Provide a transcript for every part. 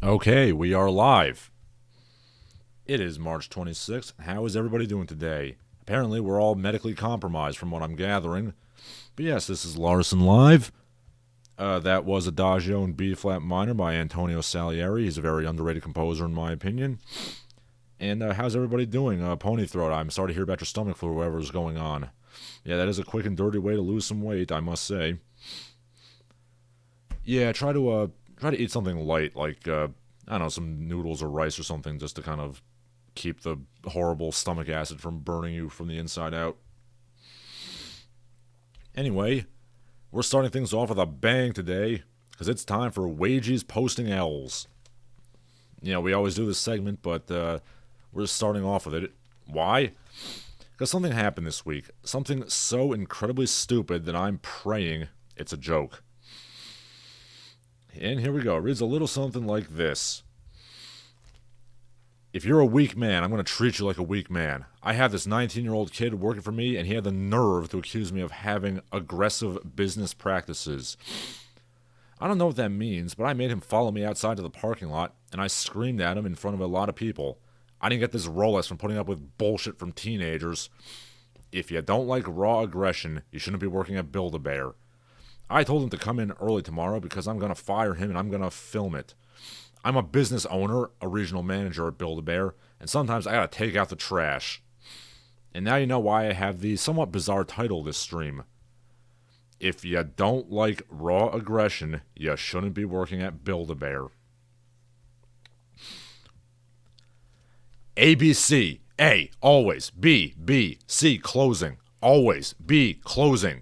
Okay, we are live. It is March 26th. How is everybody doing today? Apparently, we're all medically compromised from what I'm gathering. But yes, this is Larsen live. That was Adagio in B-flat minor by Antonio Salieri. He's a very underrated composer in my opinion. And how's everybody doing? Pony throat, I'm sorry to hear about your stomach flu or whatever's going on. Yeah, that is a quick and dirty way to lose some weight, I must say. Yeah, try to eat something light, like, I don't know, some noodles or rice or something, just to kind of keep the horrible stomach acid from burning you from the inside out. Anyway, we're starting things off with a bang today, because it's time for Wages Posting L's. You know, we always do this segment, but we're just starting off with it. Why? Because something happened this week. Something so incredibly stupid that I'm praying it's a joke. And here we go. It reads a little something like this. If you're a weak man, I'm going to treat you like a weak man. I have this 19-year-old kid working for me, and he had the nerve to accuse me of having aggressive business practices. I don't know what that means, but I made him follow me outside to the parking lot, and I screamed at him in front of a lot of people. I didn't get this Rolex from putting up with bullshit from teenagers. If you don't like raw aggression, you shouldn't be working at Build-A-Bear. I told him to come in early tomorrow because I'm going to fire him and I'm going to film it. I'm a business owner, a regional manager at Build-A-Bear, and sometimes I got to take out the trash. And now you know why I have the somewhat bizarre title this stream. If you don't like raw aggression, you shouldn't be working at Build-A-Bear. ABC, A, always, B, C, closing, always, B, closing.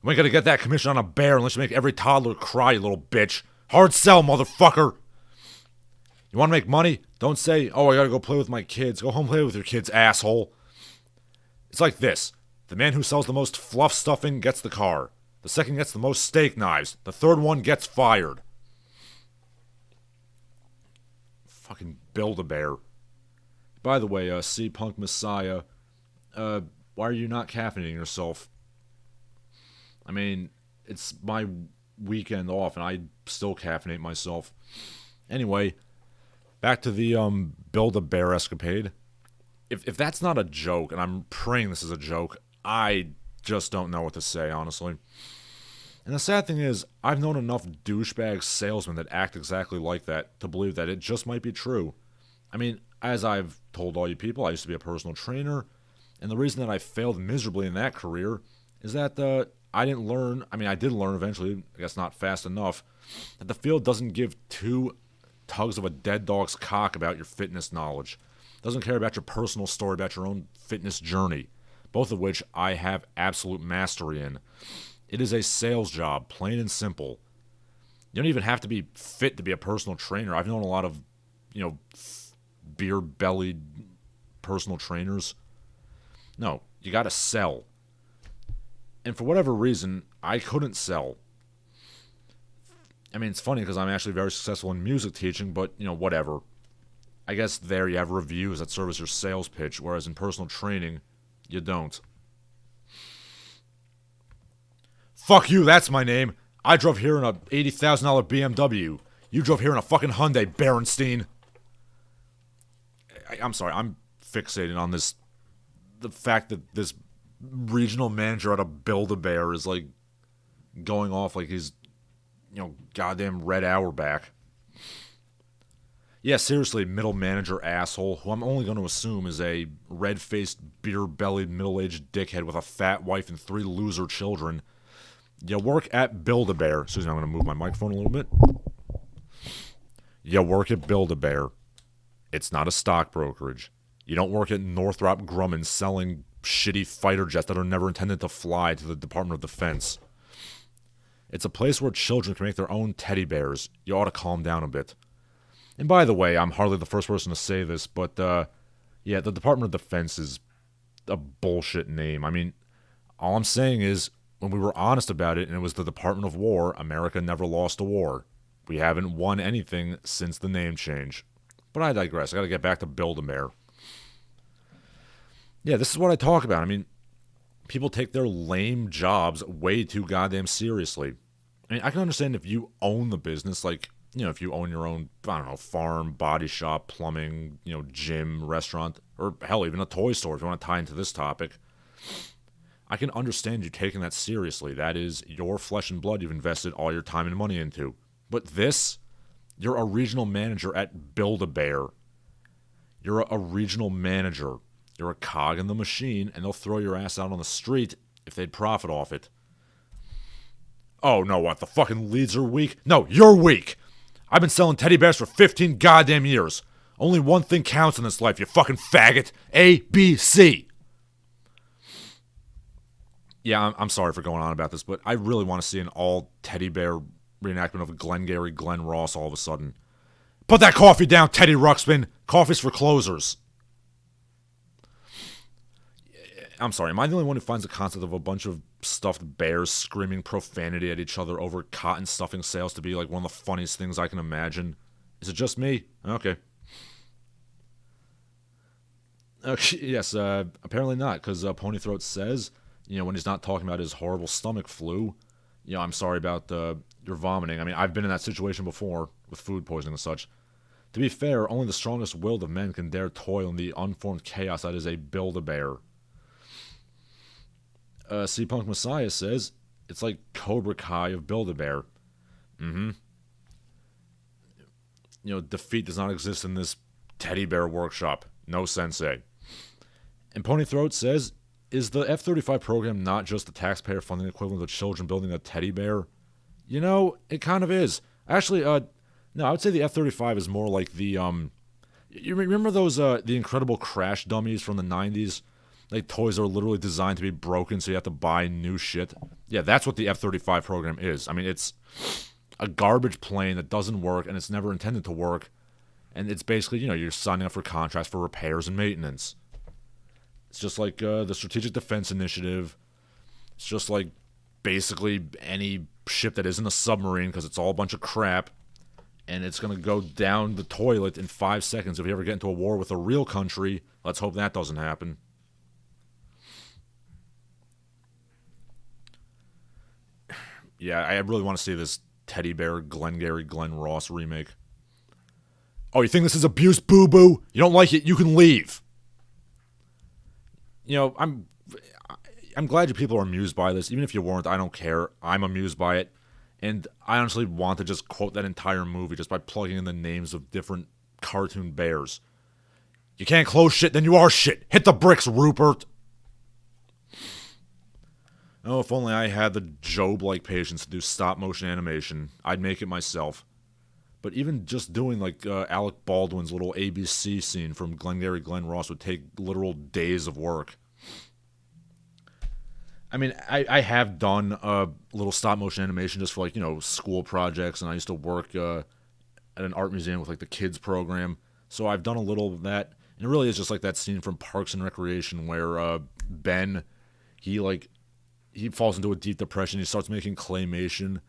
You ain't gonna get that commission on a bear unless you make every toddler cry, you little bitch. Hard sell, motherfucker. You wanna make money? Don't say, oh, I gotta go play with my kids. Go home and play with your kids, asshole. It's like this. The man who sells the most fluff stuffing gets the car. The second gets the most steak knives. The third one gets fired. Fucking Build-A-Bear. By the way, C-Punk Messiah, why are you not caffeinating yourself? I mean, it's my weekend off, and I still caffeinate myself. Anyway, back to the Build-A-Bear escapade. If that's not a joke, and I'm praying this is a joke, I just don't know what to say, honestly. And the sad thing is, I've known enough douchebag salesmen that act exactly like that to believe that it just might be true. I mean, as I've told all you people, I used to be a personal trainer, and the reason that I failed miserably in that career is that I didn't learn, I did learn eventually, I guess not fast enough, that the field doesn't give two tugs of a dead dog's cock about your fitness knowledge. It doesn't care about your personal story, about your own fitness journey, both of which I have absolute mastery in. It is a sales job, plain and simple. You don't even have to be fit to be a personal trainer. I've known a lot of, beer-bellied personal trainers. No, you gotta sell. And for whatever reason, I couldn't sell. I mean, it's funny because I'm actually very successful in music teaching, but, whatever. I guess there you have reviews that serve as your sales pitch, whereas in personal training, you don't. Fuck you, that's my name. I drove here in a $80,000 BMW. You drove here in a fucking Hyundai, Berenstein. I'm sorry, I'm fixated on the fact that this regional manager at a Build-A-Bear is, going off like he's, goddamn Red Auerbach. Yeah, seriously, middle manager asshole, who I'm only going to assume is a red-faced, beer-bellied, middle-aged dickhead with a fat wife and 3 loser children. You work at Build-A-Bear. Excuse me, I'm going to move my microphone a little bit. You work at Build-A-Bear. It's not a stock brokerage. You don't work at Northrop Grumman selling shitty fighter jets that are never intended to fly to the Department of Defense. It's a place where children can make their own teddy bears. You ought to calm down a bit. And by the way, I'm hardly the first person to say this, but, the Department of Defense is a bullshit name. I mean, all I'm saying is, when we were honest about it and it was the Department of War, America never lost a war. We haven't won anything since the name change. But I digress. I gotta get back to Build-A-Bear. Yeah, this is what I talk about. I mean, people take their lame jobs way too goddamn seriously. I mean, I can understand if you own the business, like, if you own your own, I don't know, farm, body shop, plumbing, gym, restaurant, or hell, even a toy store if you want to tie into this topic, I can understand you taking that seriously. That is your flesh and blood you've invested all your time and money into. But this, you're a regional manager at Build-A-Bear. You're a regional manager. You're a cog in the machine, and they'll throw your ass out on the street if they'd profit off it. Oh, no, what? The fucking leads are weak? No, you're weak! I've been selling teddy bears for 15 goddamn years. Only one thing counts in this life, you fucking faggot. A, B, C. Yeah, I'm sorry for going on about this, but I really want to see an all teddy bear reenactment of Glengarry, Glen Ross all of a sudden. Put that coffee down, Teddy Ruxpin. Coffee's for closers. I'm sorry, am I the only one who finds the concept of a bunch of stuffed bears screaming profanity at each other over cotton stuffing sales to be like one of the funniest things I can imagine? Is it just me? Okay. Yes, apparently not, because Ponythroat says, when he's not talking about his horrible stomach flu, I'm sorry about your vomiting. I mean, I've been in that situation before with food poisoning and such. To be fair, only the strongest willed of men can dare toil in the unformed chaos that is a Build-A-Bear. C-Punk Messiah says, it's like Cobra Kai of Build-A-Bear. Defeat does not exist in this teddy bear workshop. No sensei. And Ponythroat says, is the F-35 program not just the taxpayer funding equivalent of children building a teddy bear? It kind of is. Actually, no, I would say the F-35 is more like the, you remember those, the Incredible Crash dummies from the 90s? Like, toys that are literally designed to be broken so you have to buy new shit? Yeah, that's what the F-35 program is. I mean, it's a garbage plane that doesn't work, and it's never intended to work. And it's basically, you're signing up for contracts for repairs and maintenance. It's just like the Strategic Defense Initiative. It's just like basically any ship that isn't a submarine because it's all a bunch of crap. And it's going to go down the toilet in 5 seconds if you ever get into a war with a real country. Let's hope that doesn't happen. Yeah, I really want to see this teddy bear Glengarry Glen Ross remake. Oh, you think this is abuse, boo-boo? You don't like it? You can leave. I'm glad you people are amused by this. Even if you weren't, I don't care. I'm amused by it. And I honestly want to just quote that entire movie just by plugging in the names of different cartoon bears. You can't close shit, then you are shit. Hit the bricks, Rupert. Oh, if only I had the Job-like patience to do stop-motion animation. I'd make it myself. But even just doing, like, Alec Baldwin's little ABC scene from Glengarry Glen Ross would take literal days of work. I mean, I have done a little stop-motion animation just for, like, school projects, and I used to work at an art museum with, like, the kids program. So I've done a little of that. And it really is just like that scene from Parks and Recreation where Ben, he falls into a deep depression. He starts making claymation.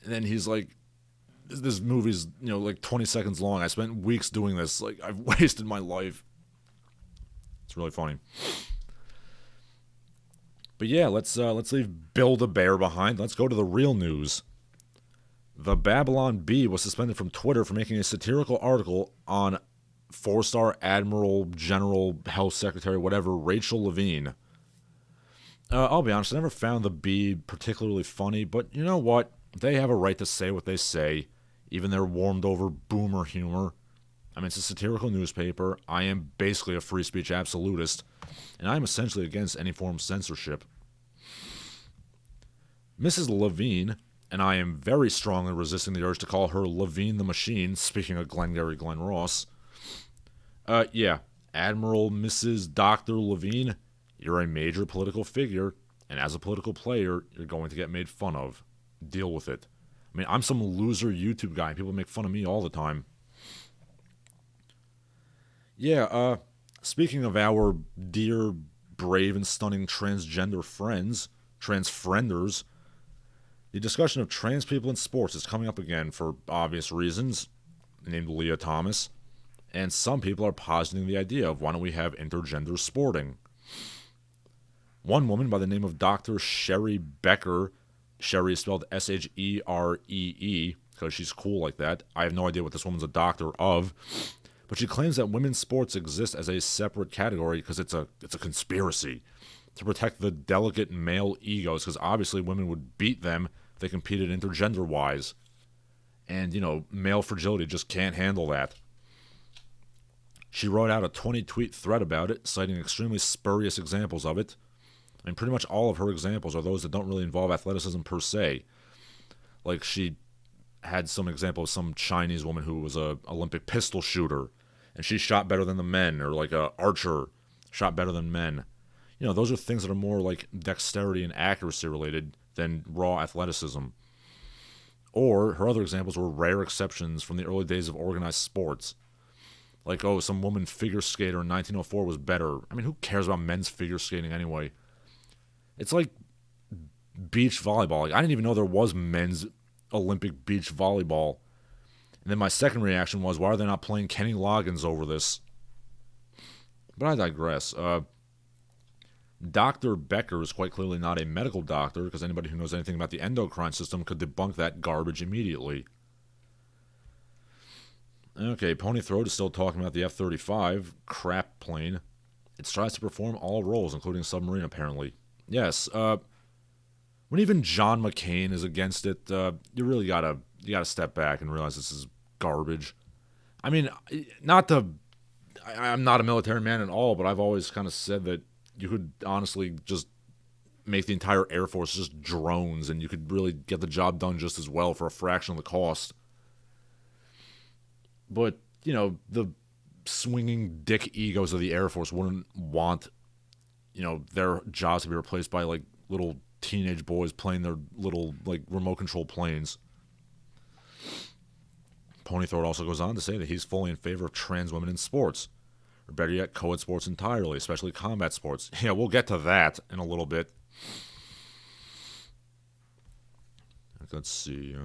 And then he's like, this movie's, like 20 seconds long. I spent weeks doing this. Like, I've wasted my life. It's really funny. But yeah, let's leave Build-A-Bear behind. Let's go to the real news. The Babylon Bee was suspended from Twitter for making a satirical article on 4-star Admiral General Health Secretary, whatever, Rachel Levine. I'll be honest, I never found the Bee particularly funny, but you know what? They have a right to say what they say, even their warmed-over boomer humor. I mean, it's a satirical newspaper. I am basically a free speech absolutist, and I am essentially against any form of censorship. Mrs. Levine, and I am very strongly resisting the urge to call her Levine the Machine, speaking of Glengarry Glen Ross. Yeah, Admiral Mrs. Dr. Levine, you're a major political figure, and as a political player, you're going to get made fun of. Deal with it. I mean, I'm some loser YouTube guy. People make fun of me all the time. Yeah, speaking of our dear, brave, and stunning transgender friends, transfrienders, the discussion of trans people in sports is coming up again for obvious reasons, named Leah Thomas, and some people are positing the idea of why don't we have intergender sporting. One woman by the name of Dr. Sherry Becker, Sherry is spelled Sheree, because she's cool like that. I have no idea what this woman's a doctor of, but she claims that women's sports exist as a separate category because it's a conspiracy to protect the delicate male egos, because obviously women would beat them if they competed intergender-wise. And, male fragility just can't handle that. She wrote out a 20-tweet thread about it, citing extremely spurious examples of it. And pretty much all of her examples are those that don't really involve athleticism per se. Like, she had some example of some Chinese woman who was a Olympic pistol shooter, and she shot better than the men, or like a archer shot better than men. Those are things that are more like dexterity and accuracy related than raw athleticism. Or her other examples were rare exceptions from the early days of organized sports. Like, some woman figure skater in 1904 was better. I mean, who cares about men's figure skating anyway? It's like beach volleyball. Like, I didn't even know there was men's Olympic beach volleyball. And then my second reaction was, why are they not playing Kenny Loggins over this? But I digress. Dr. Becker is quite clearly not a medical doctor, because anybody who knows anything about the endocrine system could debunk that garbage immediately. Okay, Pony Throat is still talking about the F-35 crap plane. It tries to perform all roles, including submarine, apparently. Yes, when even John McCain is against it, you really gotta step back and realize this is garbage. I mean, I'm not a military man at all, but I've always kind of said that you could honestly just make the entire Air Force just drones, and you could really get the job done just as well for a fraction of the cost. But, the swinging dick egos of the Air Force wouldn't want, their jobs to be replaced by, like, little teenage boys playing their little, like, remote control planes. Ponythroat also goes on to say that he's fully in favor of trans women in sports. Or better yet, co-ed sports entirely, especially combat sports. Yeah, we'll get to that in a little bit. Let's see.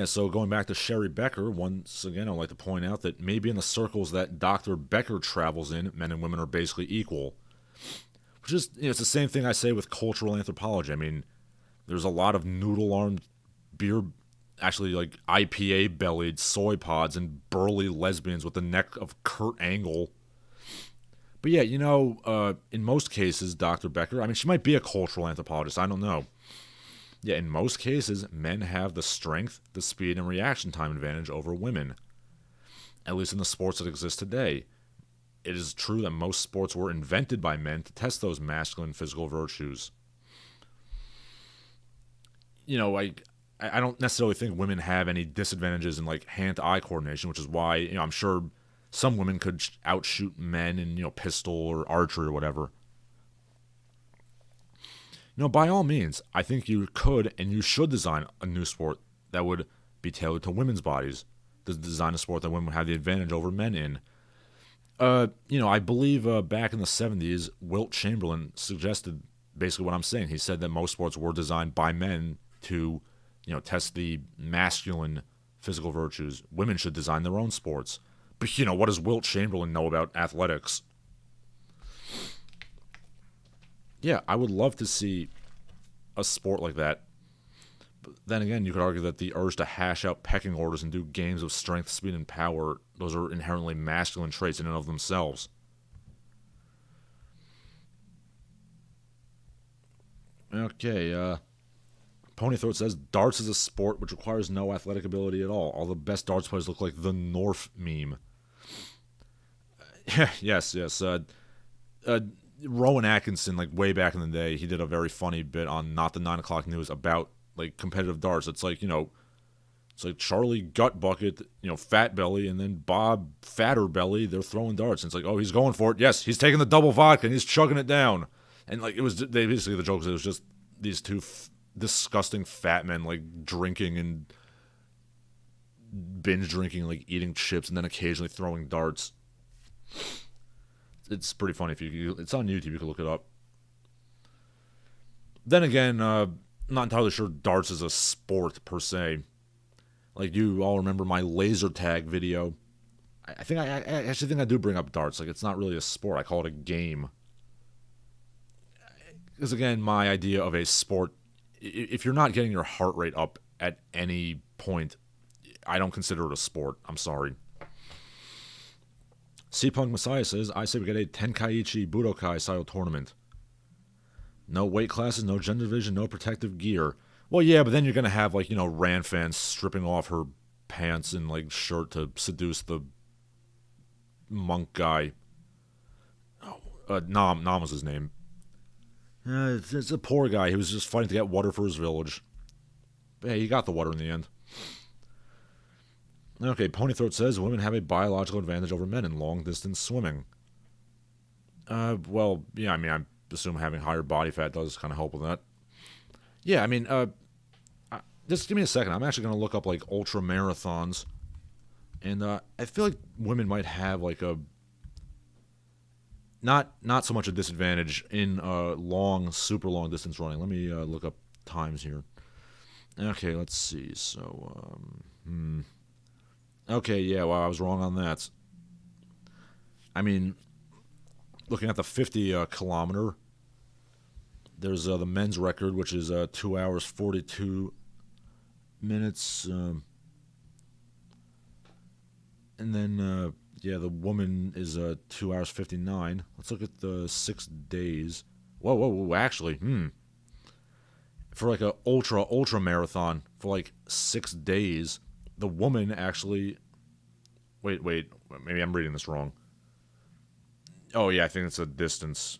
So going back to Sherry Becker, once again, I'd like to point out that maybe in the circles that Dr. Becker travels in, men and women are basically equal. Which is, it's the same thing I say with cultural anthropology. I mean, there's a lot of noodle-armed beer, actually like IPA-bellied soy pods and burly lesbians with the neck of Kurt Angle. But yeah, in most cases, Dr. Becker, I mean, she might be a cultural anthropologist, I don't know. Yeah, in most cases, men have the strength, the speed, and reaction time advantage over women. At least in the sports that exist today. It is true that most sports were invented by men to test those masculine physical virtues. I don't necessarily think women have any disadvantages in, like, hand-to-eye coordination, which is why, I'm sure some women could outshoot men in, pistol or archery or whatever. By all means, I think you could and you should design a new sport that would be tailored to women's bodies. Design a sport that women would have the advantage over men in. I believe back in the 70s, Wilt Chamberlain suggested basically what I'm saying. He said that most sports were designed by men to, test the masculine physical virtues. Women should design their own sports. But, what does Wilt Chamberlain know about athletics? Yeah, I would love to see a sport like that. But then again, you could argue that the urge to hash out pecking orders and do games of strength, speed, and power, those are inherently masculine traits in and of themselves. Okay, Ponythroat says, darts is a sport which requires no athletic ability at all. All the best darts players look like the North meme. Yes. Rowan Atkinson, like, way back in the day, he did a very funny bit on Not the 9 O'Clock News about, like, competitive darts. It's like, it's like Charlie Gut Bucket, Fat Belly, and then Bob Fatter Belly, they're throwing darts. And it's like, oh, he's going for it. Yes, he's taking the double vodka, and he's chugging it down. And, like, basically the joke was it was just these two disgusting fat men, like, drinking and binge drinking, like, eating chips, and then occasionally throwing darts. It's pretty funny. It's on YouTube. You can look it up. Then again, I'm not entirely sure darts is a sport per se. Like, you all remember my laser tag video. I actually think I do bring up darts. Like, it's not really a sport. I call it a game. Because again, my idea of a sport, if you're not getting your heart rate up at any point, I don't consider it a sport. I'm sorry. C-Punk Messiah says, I say we get a Tenkaichi Budokai style tournament. No weight classes, no gender division, no protective gear. Well, yeah, but then you're going to have, like, Ran fans stripping off her pants and, like, shirt to seduce the monk guy. Nam was his name. It's a poor guy. He was just fighting to get water for his village. But hey, he got the water in the end. Okay, Ponythroat says women have a biological advantage over men in long-distance swimming. Well, yeah, I mean, I assume having higher body fat does kind of help with that. Yeah, I mean, just give me a second. I'm actually going to look up, like, ultra marathons. And I feel like women might have, like, a... Not so much a disadvantage in super long distance running. Let me look up times here. Okay, let's see. So, okay, yeah, well, I was wrong on that. I mean, looking at the 50 kilometer, there's the men's record, which is 2 hours 42 minutes. And then, yeah, the woman is 2 hours 59. Let's look at the 6 days. Whoa, actually, for like a ultra marathon for like 6 days, the woman actually. Wait, maybe I'm reading this wrong. Oh yeah, I think it's a distance.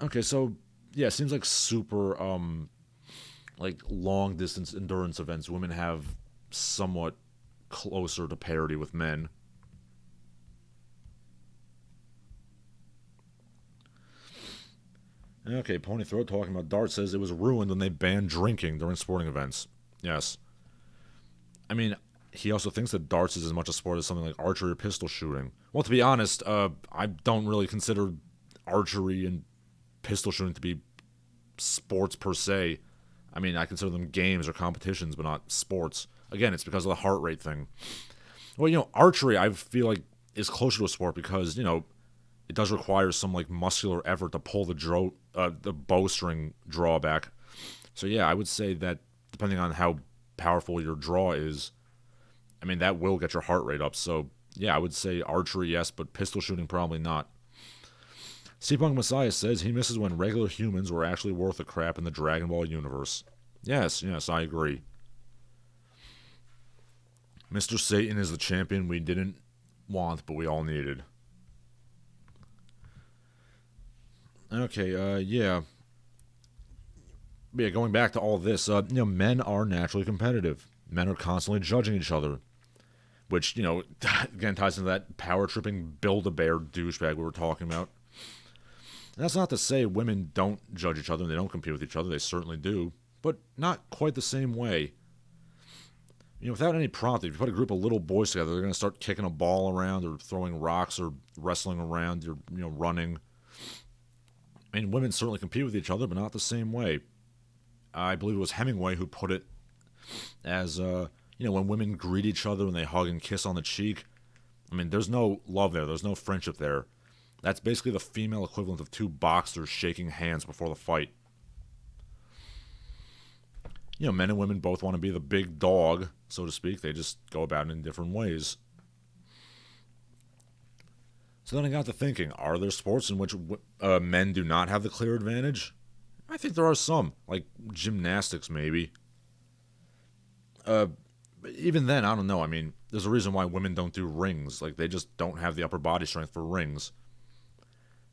Okay, so yeah, it seems like super like long distance endurance events, women have somewhat closer to parity with men. Okay, Ponythroat talking about darts says it was ruined when they banned drinking during sporting events. Yes. I mean, he also thinks that darts is as much a sport as something like archery or pistol shooting. Well, to be honest, I don't really consider archery and pistol shooting to be sports per se. I mean, I consider them games or competitions, but not sports. Again, it's because of the heart rate thing. Well, archery, I feel like, is closer to a sport because, it does require some, like, muscular effort to pull the bowstring drawback. So, yeah, I would say that depending on how powerful your draw is, I mean, that will get your heart rate up. So, yeah, I would say archery, yes, but pistol shooting, probably not. C-Punk Messiah says he misses when regular humans were actually worth a crap in the Dragon Ball universe. Yes, I agree. Mr. Satan is the champion we didn't want, but we all needed. Okay, yeah. Yeah, going back to all this, men are naturally competitive. Men are constantly judging each other. Which, again, ties into that power-tripping Build-A-Bear douchebag we were talking about. And that's not to say women don't judge each other and they don't compete with each other. They certainly do. But not quite the same way. Without any prompting, if you put a group of little boys together, they're going to start kicking a ball around or throwing rocks or wrestling around or, running. I mean, women certainly compete with each other, but not the same way. I believe it was Hemingway who put it as, when women greet each other and they hug and kiss on the cheek. I mean, there's no love there. There's no friendship there. That's basically the female equivalent of two boxers shaking hands before the fight. Men and women both want to be the big dog, so to speak. They just go about it in different ways. So then I got to thinking, are there sports in which men do not have the clear advantage? I think there are some, like gymnastics maybe. But even then, I don't know. I mean, there's a reason why women don't do rings. Like, they just don't have the upper body strength for rings.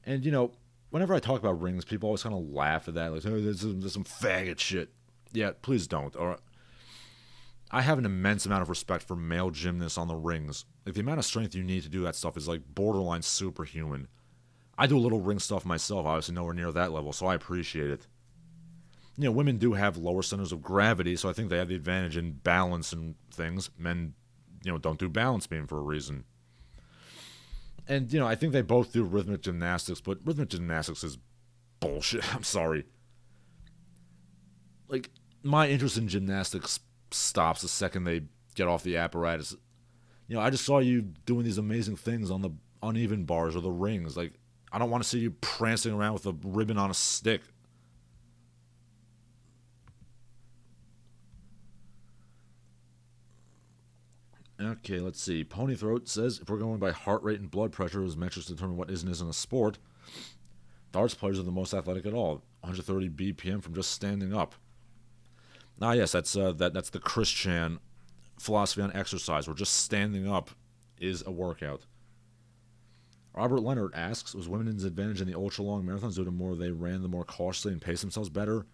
And, whenever I talk about rings, people always kind of laugh at that. Like, oh, there's some faggot shit. Yeah, please don't. Or I have an immense amount of respect for male gymnasts on the rings. Like, the amount of strength you need to do that stuff is, like, borderline superhuman. I do a little ring stuff myself, obviously nowhere near that level, so I appreciate it. Women do have lower centers of gravity, so I think they have the advantage in balance and things. Men, don't do balance beam for a reason. And, I think they both do rhythmic gymnastics, but rhythmic gymnastics is bullshit. I'm sorry. Like, my interest in gymnastics stops the second they get off the apparatus. I just saw you doing these amazing things on the uneven bars or the rings. Like, I don't want to see you prancing around with a ribbon on a stick. Okay, let's see. Ponythroat says if we're going by heart rate and blood pressure as metrics to determine what is and isn't a sport, darts players are the most athletic at all. 130 BPM from just standing up. Ah, yes, that's the Christian philosophy on exercise, where just standing up is a workout. Robert Leonard asks, was women's advantage in the ultra-long marathons due to more they ran the more cautiously and paced themselves better?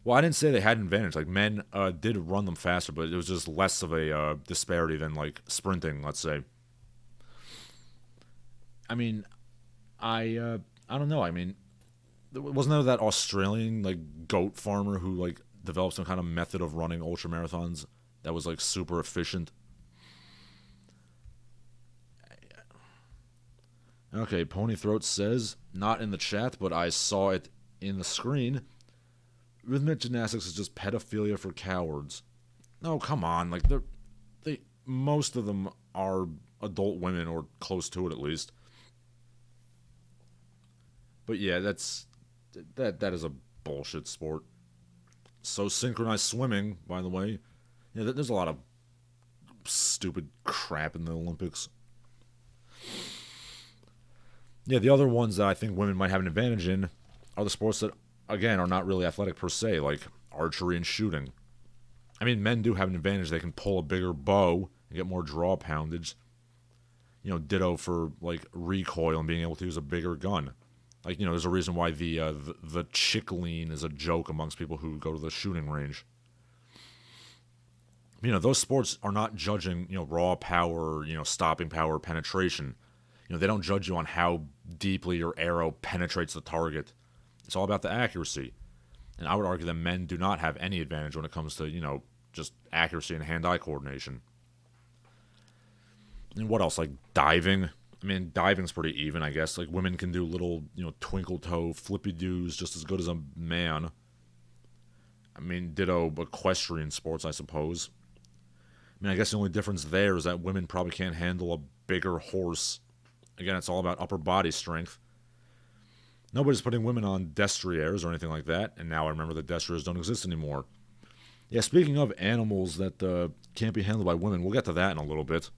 Well, I didn't say they had an advantage. Like, men did run them faster, but it was just less of a disparity than, like, sprinting, let's say. I mean, I don't know. I mean, wasn't there that Australian, like, goat farmer who, like, developed some kind of method of running ultra-marathons that was, like, super efficient? Okay, Ponythroat says, not in the chat, but I saw it in the screen. Rhythmic gymnastics is just pedophilia for cowards. No, come on, like most of them are adult women or close to it at least. But yeah, that is a bullshit sport. So synchronized swimming, by the way, yeah, there's a lot of stupid crap in the Olympics. Yeah, the other ones that I think women might have an advantage in are the sports that, again, are not really athletic per se, like archery and shooting. I mean, men do have an advantage. They can pull a bigger bow and get more draw poundage. You know, ditto for, like, recoil and being able to use a bigger gun. Like, you know, there's a reason why the chickleen is a joke amongst people who go to the shooting range. You know, those sports are not judging, you know, raw power, you know, stopping power, penetration. You know, they don't judge you on how deeply your arrow penetrates the target. It's all about the accuracy. And I would argue that men do not have any advantage when it comes to, you know, just accuracy and hand-eye coordination. And what else? Like diving? I mean, diving's pretty even, I guess. Like, women can do little, you know, twinkle-toe flippy-doos just as good as a man. I mean, ditto equestrian sports, I suppose. I mean, I guess the only difference there is that women probably can't handle a bigger horse. Again, it's all about upper body strength. Nobody's putting women on destriers or anything like that, and now I remember that destriers don't exist anymore. Yeah, speaking of animals that can't be handled by women, we'll get to that in a little bit.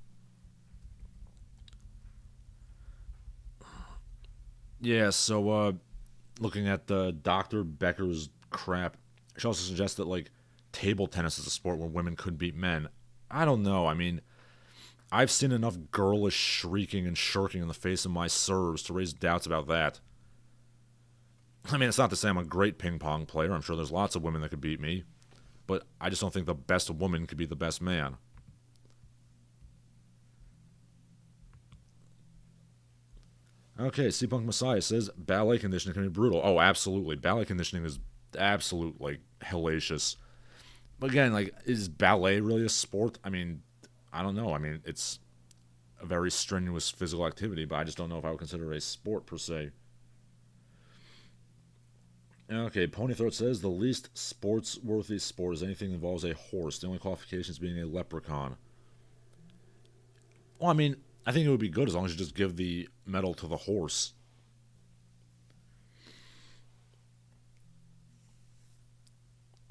Yeah, so looking at Dr. Becker's crap, she also suggests that, like, table tennis is a sport where women could beat men. I don't know. I mean, I've seen enough girlish shrieking and shirking in the face of my serves to raise doubts about that. I mean, it's not to say I'm a great ping pong player. I'm sure there's lots of women that could beat me. But I just don't think the best woman could be the best man. Okay, C-Punk Messiah says, ballet conditioning can be brutal. Oh, absolutely. Ballet conditioning is absolute, like, hellacious. But again, like, is ballet really a sport? I mean, I don't know. I mean, it's a very strenuous physical activity, but I just don't know if I would consider it a sport per se. Okay, Ponythroat says, the least sports-worthy sport is anything that involves a horse. The only qualification is being a leprechaun. Well, I mean, I think it would be good as long as you just give the medal to the horse.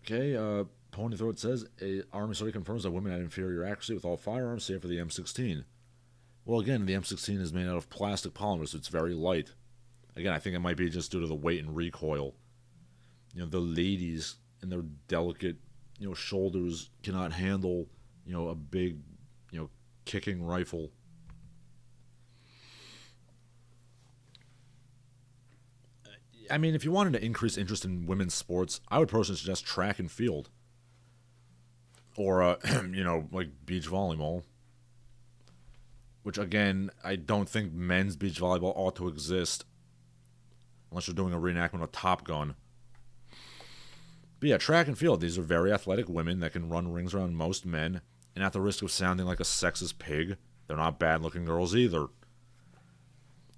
Okay, Ponythroat says, a Army study confirms that women had inferior accuracy with all firearms, save for the M16. Well, again, the M16 is made out of plastic polymer, so it's very light. Again, I think it might be just due to the weight and recoil. You know, the ladies and their delicate, you know, shoulders cannot handle, you know, a big, you know, kicking rifle. I mean, if you wanted to increase interest in women's sports, I would personally suggest track and field. Or, you know, like beach volleyball. Which, again, I don't think men's beach volleyball ought to exist. Unless you're doing a reenactment of Top Gun. But yeah, track and field. These are very athletic women that can run rings around most men. And at the risk of sounding like a sexist pig, they're not bad-looking girls either.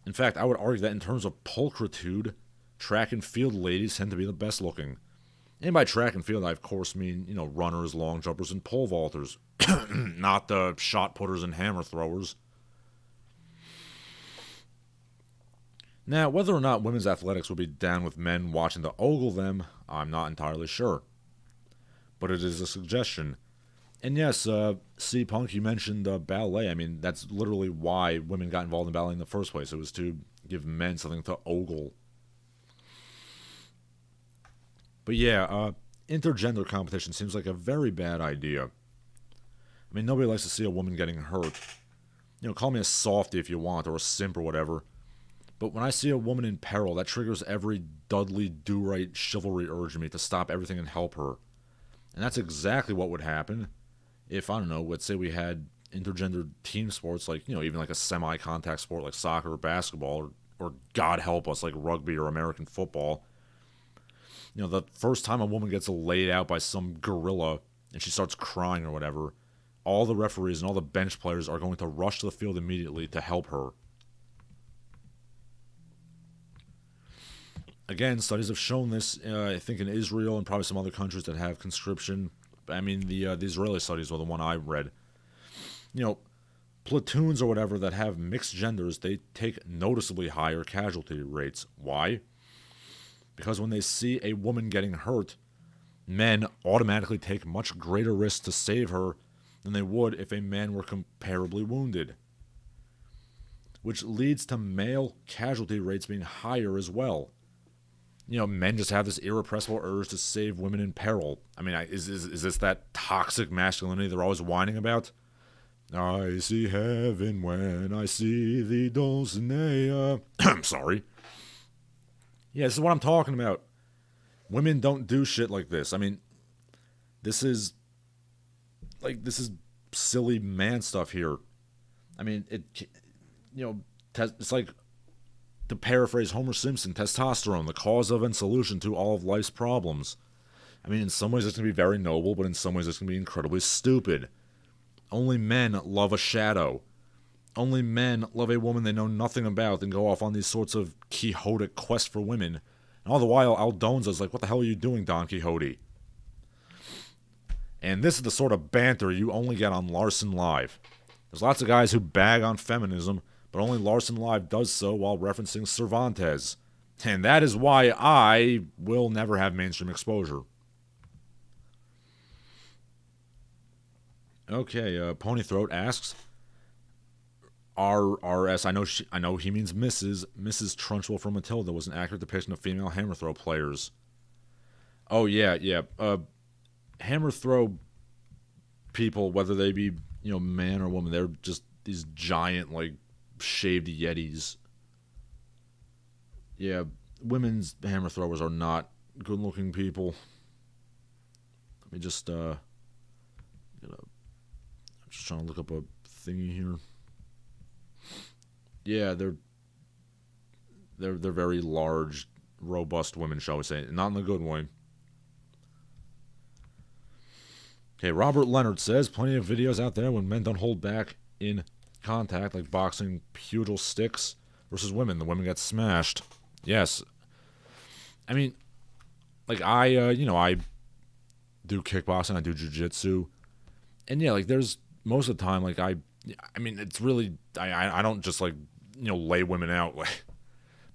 In fact, I would argue that in terms of pulchritude, track and field ladies tend to be the best looking. And by track and field, I of course mean, you know, runners, long jumpers, and pole vaulters. Not the shot putters and hammer throwers. Now, whether or not women's athletics would be down with men watching to ogle them, I'm not entirely sure. But it is a suggestion. And yes, C-Punk, you mentioned ballet. I mean, that's literally why women got involved in ballet in the first place. It was to give men something to ogle. But yeah, intergender competition seems like a very bad idea. I mean, nobody likes to see a woman getting hurt. You know, call me a softie if you want, or a simp or whatever. But when I see a woman in peril, that triggers every Dudley do-right chivalry urge in me to stop everything and help her. And that's exactly what would happen if, I don't know, let's say we had intergender team sports, like, you know, even like a semi-contact sport like soccer or basketball, or God help us, like rugby or American football. You know, the first time a woman gets laid out by some gorilla and she starts crying or whatever, all the referees and all the bench players are going to rush to the field immediately to help her. Again, studies have shown this, I think in Israel and probably some other countries that have conscription. I mean, the Israeli studies were the one I read. You know, platoons or whatever that have mixed genders, they take noticeably higher casualty rates. Why? Because when they see a woman getting hurt, men automatically take much greater risks to save her than they would if a man were comparably wounded. Which leads to male casualty rates being higher as well. You know, men just have this irrepressible urge to save women in peril. I mean, is this that toxic masculinity they're always whining about? I see heaven when I see the Dulcinea. I'm sorry. Yeah, this is what I'm talking about. Women don't do shit like this. I mean, this is silly man stuff here. I mean, it's like, to paraphrase Homer Simpson, testosterone, the cause of and solution to all of life's problems. I mean, in some ways it's going to be very noble, but in some ways it's going to be incredibly stupid. Only men love a shadow. Only men love a woman they know nothing about and go off on these sorts of Quixotic quests for women. And all the while, Aldonza's like, what the hell are you doing, Don Quixote? And this is the sort of banter you only get on Larsen Live. There's lots of guys who bag on feminism, but only Larsen Live does so while referencing Cervantes. And that is why I will never have mainstream exposure. Okay, Ponythroat asks, RRS, I know he means Mrs. Trunchbull from Matilda was an accurate depiction of female hammer throw players. Oh, yeah. Hammer throw people, whether they be, you know, man or woman, they're just these giant, like, shaved yetis. Yeah, women's hammer throwers are not good-looking people. Let me just, I'm just trying to look up a thingy here. Yeah, they're very large, robust women, shall we say. Not in the good way. Okay, Robert Leonard says, plenty of videos out there when men don't hold back in contact, like boxing pugil sticks versus women. The women get smashed. Yes. I mean, like, I do kickboxing, I do jiu-jitsu. And yeah, like, there's, most of the time, like, I mean, it's really, I don't just, like, you know, lay women out. Like,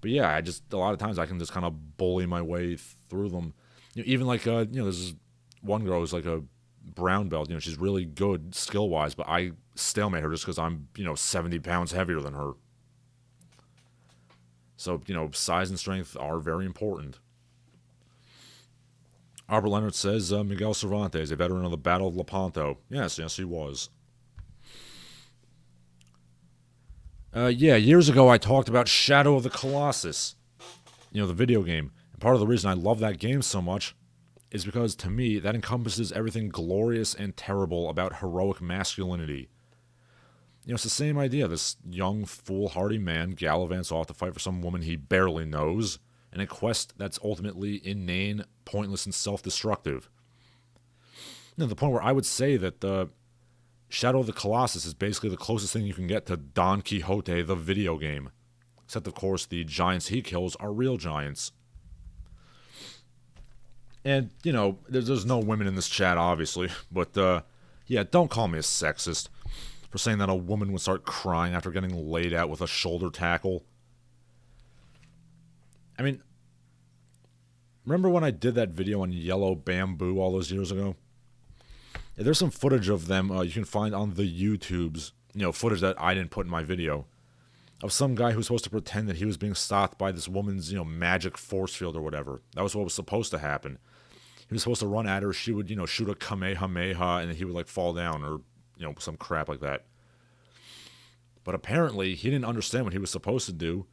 but yeah, a lot of times I can just kind of bully my way through them. You know, even like, there's one girl who's like a brown belt, you know, she's really good skill-wise, but I stalemate her just because I'm, 70 pounds heavier than her. So, size and strength are very important. Robert Leonard says, Miguel Cervantes, a veteran of the Battle of Lepanto. Yes, he was. Years ago I talked about Shadow of the Colossus, the video game. And part of the reason I love that game so much is because, to me, that encompasses everything glorious and terrible about heroic masculinity. It's the same idea. This young, foolhardy man gallivants off to fight for some woman he barely knows, in a quest that's ultimately inane, pointless, and self-destructive. The point where I would say that the Shadow of the Colossus is basically the closest thing you can get to Don Quixote, the video game. Except, of course, the giants he kills are real giants. And, there's no women in this chat, obviously. But, don't call me a sexist for saying that a woman would start crying after getting laid out with a shoulder tackle. I mean, remember when I did that video on yellow bamboo all those years ago? Yeah, there's some footage of them you can find on the YouTubes, footage that I didn't put in my video, of some guy who was supposed to pretend that he was being stopped by this woman's, magic force field or whatever. That was what was supposed to happen. He was supposed to run at her, she would, shoot a kamehameha, and then he would, like, fall down, or, some crap like that. But apparently, he didn't understand what he was supposed to do.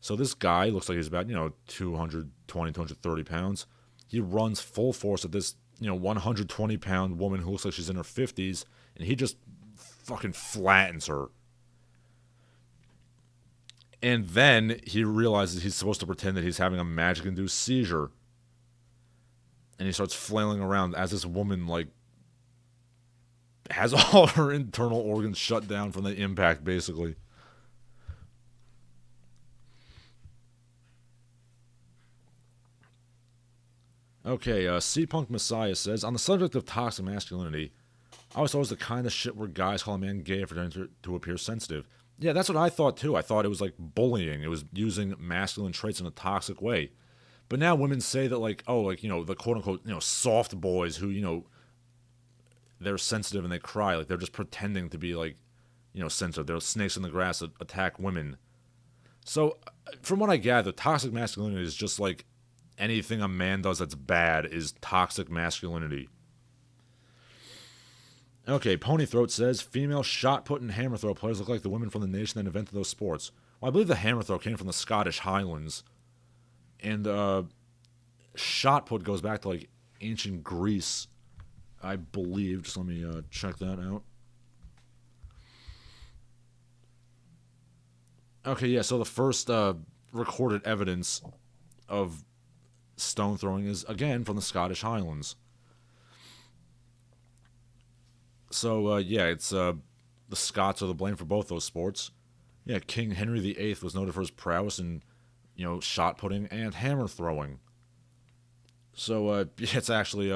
So this guy looks like he's about, 220, 230 pounds. He runs full force at this, 120-pound woman who looks like she's in her 50s, and he just fucking flattens her. And then he realizes he's supposed to pretend that he's having a magic-induced seizure. And he starts flailing around as this woman, like, has all her internal organs shut down from the impact, basically. Okay, C-Punk Messiah says, on the subject of toxic masculinity, I always thought it was the kind of shit where guys call a man gay for trying to appear sensitive. Yeah, that's what I thought, too. I thought it was, like, bullying. It was using masculine traits in a toxic way. But now women say that, like, oh, like, the quote-unquote, soft boys who, they're sensitive and they cry. Like, they're just pretending to be, like, sensitive. They're snakes in the grass that attack women. So, from what I gather, toxic masculinity is just, like, anything a man does that's bad is toxic masculinity. Okay, Ponythroat says, female shot put and hammer throw players look like the women from the nation that invented those sports. Well, I believe the hammer throw came from the Scottish Highlands. And shot put goes back to, like, ancient Greece, I believe. Just let me check that out. Okay, yeah, so the first recorded evidence of stone throwing is, again, from the Scottish Highlands. So, yeah, it's the Scots are to blame for both those sports. Yeah, King Henry VIII was noted for his prowess in, shot putting and hammer throwing. So, it's actually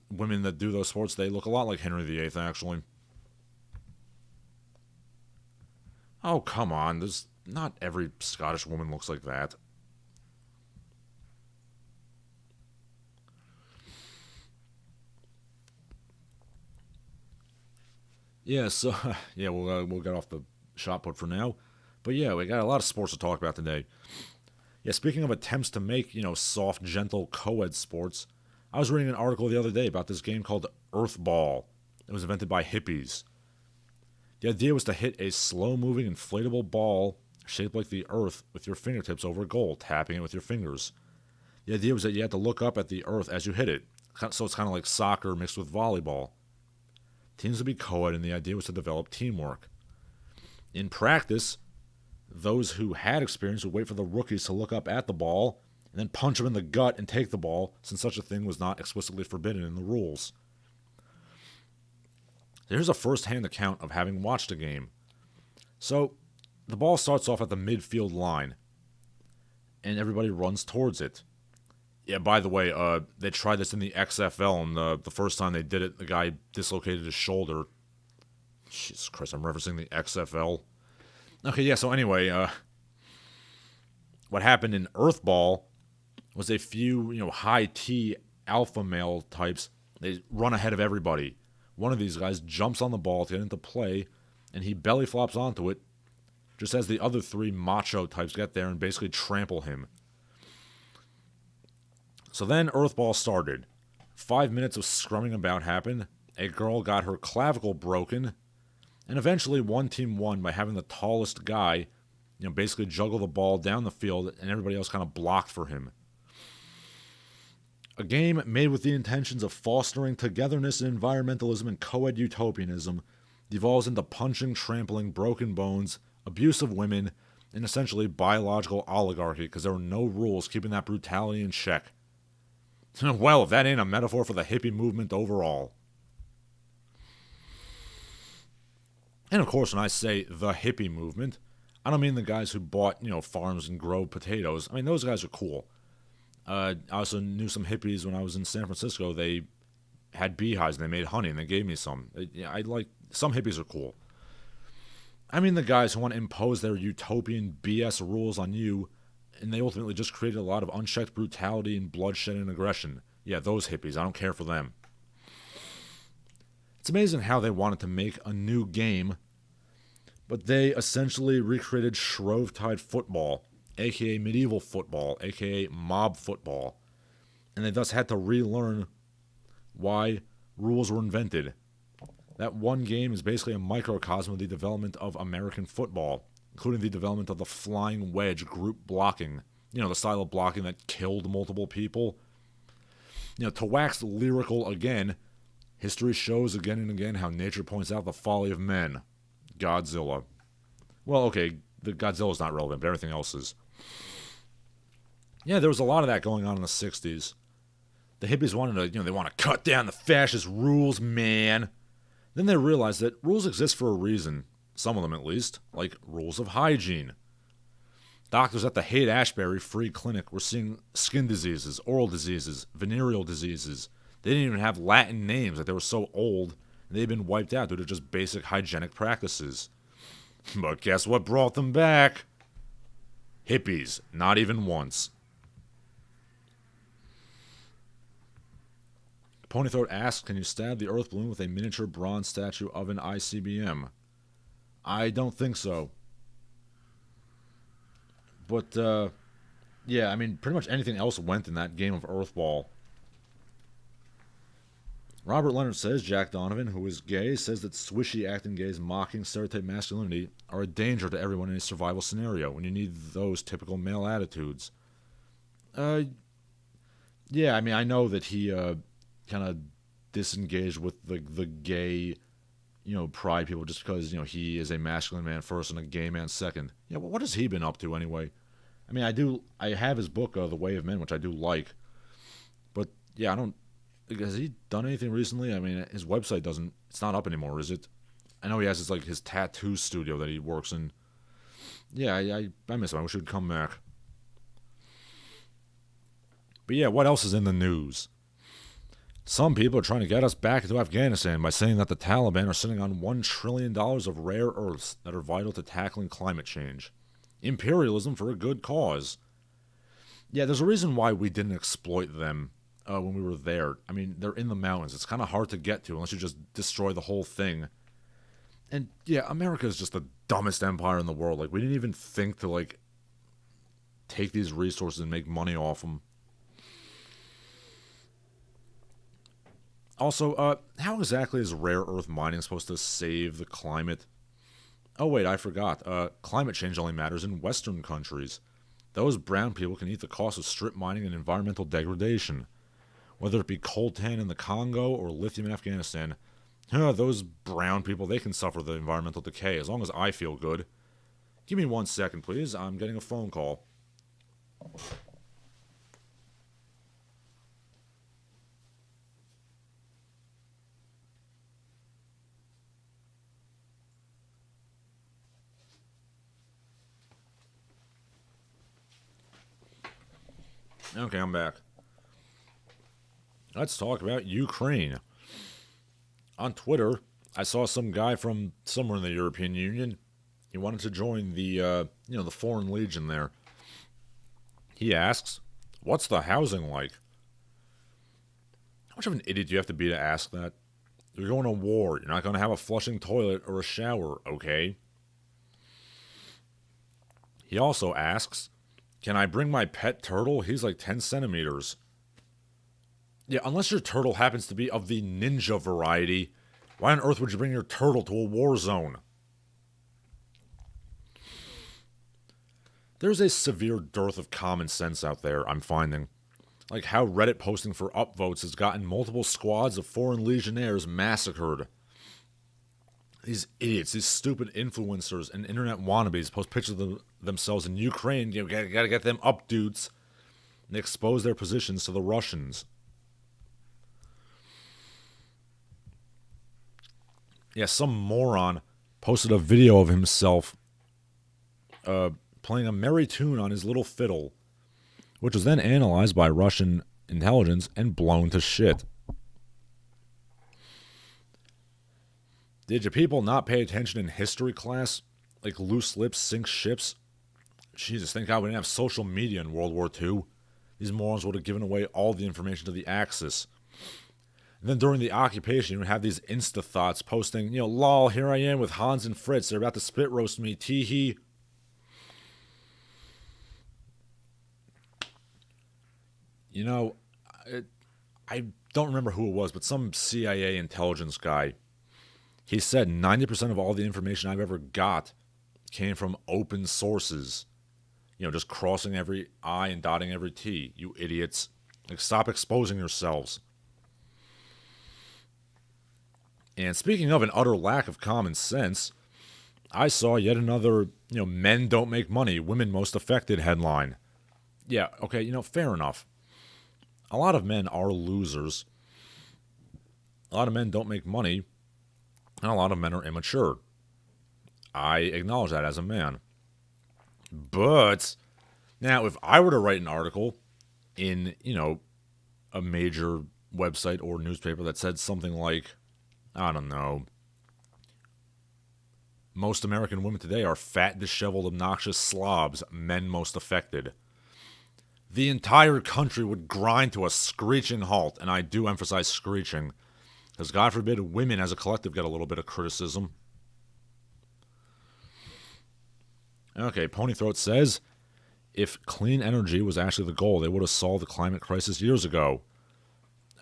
women that do those sports, they look a lot like Henry VIII, actually. Oh, come on. Not every Scottish woman looks like that. Yeah, so, yeah, we'll get off the shot put for now. But yeah, we got a lot of sports to talk about today. Yeah, speaking of attempts to make, soft, gentle, co-ed sports, I was reading an article the other day about this game called Earthball. It was invented by hippies. The idea was to hit a slow-moving inflatable ball shaped like the earth with your fingertips over a goal, tapping it with your fingers. The idea was that you had to look up at the earth as you hit it, so it's kind of like soccer mixed with volleyball. Teams would be co-ed, and the idea was to develop teamwork. In practice, those who had experience would wait for the rookies to look up at the ball and then punch them in the gut and take the ball, since such a thing was not explicitly forbidden in the rules. Here's a first-hand account of having watched a game. So, the ball starts off at the midfield line, and everybody runs towards it. Yeah, by the way, they tried this in the XFL, and the first time they did it, the guy dislocated his shoulder. Jesus Christ, I'm referencing the XFL. Okay, yeah, so anyway, what happened in Earthball was a few, high T alpha male types, they run ahead of everybody. One of these guys jumps on the ball to get into play, and he belly flops onto it, just as the other three macho types get there and basically trample him. So then Earthball started. 5 minutes of scrumming about happened, a girl got her clavicle broken, and eventually one team won by having the tallest guy, basically juggle the ball down the field, and everybody else kind of blocked for him. A game made with the intentions of fostering togetherness and environmentalism and co-ed utopianism devolves into punching, trampling, broken bones, abuse of women, and essentially biological oligarchy because there were no rules keeping that brutality in check. Well, if that ain't a metaphor for the hippie movement overall. And of course, when I say the hippie movement, I don't mean the guys who bought, farms and grow potatoes. I mean, those guys are cool. I also knew some hippies when I was in San Francisco. They had beehives and they made honey and they gave me some. Some hippies are cool. I mean the guys who want to impose their utopian BS rules on you, and they ultimately just created a lot of unchecked brutality and bloodshed and aggression. Yeah, those hippies. I don't care for them. It's amazing how they wanted to make a new game, but they essentially recreated Shrovetide football, aka medieval football, aka mob football, and they thus had to relearn why rules were invented. That one game is basically a microcosm of the development of American football, including the development of the flying wedge group blocking, the style of blocking that killed multiple people. To wax lyrical again, history shows again and again how nature points out the folly of men. Godzilla. Well, okay, the Godzilla's not relevant, but everything else is. Yeah, there was a lot of that going on in the 60s. The hippies wanted to, they want to cut down the fascist rules, man. Then they realized that rules exist for a reason. Some of them, at least. Like rules of hygiene. Doctors at the Haight-Ashbury Free Clinic were seeing skin diseases, oral diseases, venereal diseases. They didn't even have Latin names, like they were so old, and they'd been wiped out due to just basic hygienic practices. But guess what brought them back? Hippies. Not even once. Ponythroat asks, can you stab the earth balloon with a miniature bronze statue of an ICBM? I don't think so. But, yeah, I mean, pretty much anything else went in that game of Earthball. Robert Leonard says Jack Donovan, who is gay, says that swishy acting gays mocking stereotype masculinity are a danger to everyone in a survival scenario when you need those typical male attitudes. Yeah, I mean, I know that he, kind of disengaged with the gay, pride people just because, he is a masculine man first and a gay man second. Yeah, well, what has he been up to anyway? I mean, I have his book, The Way of Men, which I do like. But, yeah, has he done anything recently? I mean, his website it's not up anymore, is it? I know he has his tattoo studio that he works in. Yeah, I miss him. I wish he'd come back. But yeah, what else is in the news? Some people are trying to get us back into Afghanistan by saying that the Taliban are sitting on $1 trillion of rare earths that are vital to tackling climate change. Imperialism for a good cause. Yeah, there's a reason why we didn't exploit them when we were there. I mean, they're in the mountains. It's kind of hard to get to unless you just destroy the whole thing. And yeah, America is just the dumbest empire in the world. Like, we didn't even think to, take these resources and make money off them. Also, how exactly is rare earth mining supposed to save the climate? Oh wait, I forgot. Climate change only matters in Western countries. Those brown people can eat the cost of strip mining and environmental degradation. Whether it be coltan in the Congo or lithium in Afghanistan, those brown people, they can suffer the environmental decay as long as I feel good. Give me 1 second, please. I'm getting a phone call. Okay, I'm back. Let's talk about Ukraine. On Twitter, I saw some guy from somewhere in the European Union. He wanted to join the Foreign Legion there. He asks, what's the housing like? How much of an idiot do you have to be to ask that? You're going to war. You're not going to have a flushing toilet or a shower, okay? He also asks, can I bring my pet turtle? He's like 10 centimeters. Yeah, unless your turtle happens to be of the ninja variety, why on earth would you bring your turtle to a war zone? There's a severe dearth of common sense out there, I'm finding. Like how Reddit posting for upvotes has gotten multiple squads of foreign legionnaires massacred. These idiots, these stupid influencers and internet wannabes post pictures of themselves in Ukraine. Gotta get them up, dudes. And they expose their positions to the Russians. Yeah, some moron posted a video of himself playing a merry tune on his little fiddle, which was then analyzed by Russian intelligence and blown to shit. Did you people not pay attention in history class? Like loose lips sink ships? Jesus, thank God we didn't have social media in World War II. These morons would have given away all the information to the Axis. And then during the occupation, you would have these Insta thoughts posting, lol, here I am with Hans and Fritz. They're about to spit roast me. Tee hee. I don't remember who it was, but some CIA intelligence guy. He said 90% of all the information I've ever got came from open sources. Just crossing every I and dotting every T. You idiots. Stop exposing yourselves. And speaking of an utter lack of common sense, I saw yet another, men don't make money, women most affected headline. Yeah, okay, fair enough. A lot of men are losers. A lot of men don't make money, and a lot of men are immature. I acknowledge that as a man. But now, if I were to write an article in, a major website or newspaper that said something like, I don't know, most American women today are fat, disheveled, obnoxious slobs, men most affected, the entire country would grind to a screeching halt, and I do emphasize screeching, because God forbid women as a collective get a little bit of criticism. Okay, Ponythroat says, if clean energy was actually the goal, they would have solved the climate crisis years ago.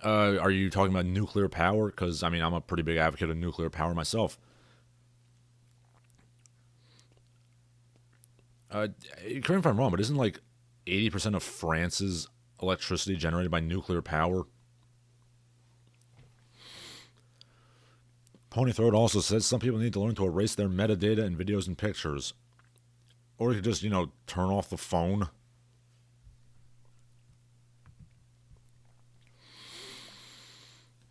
Are you talking about nuclear power? Because, I'm a pretty big advocate of nuclear power myself. Correct me if I'm wrong, but isn't 80% of France's electricity generated by nuclear power? Ponythroat also says some people need to learn to erase their metadata in videos and pictures. Or you could just, turn off the phone.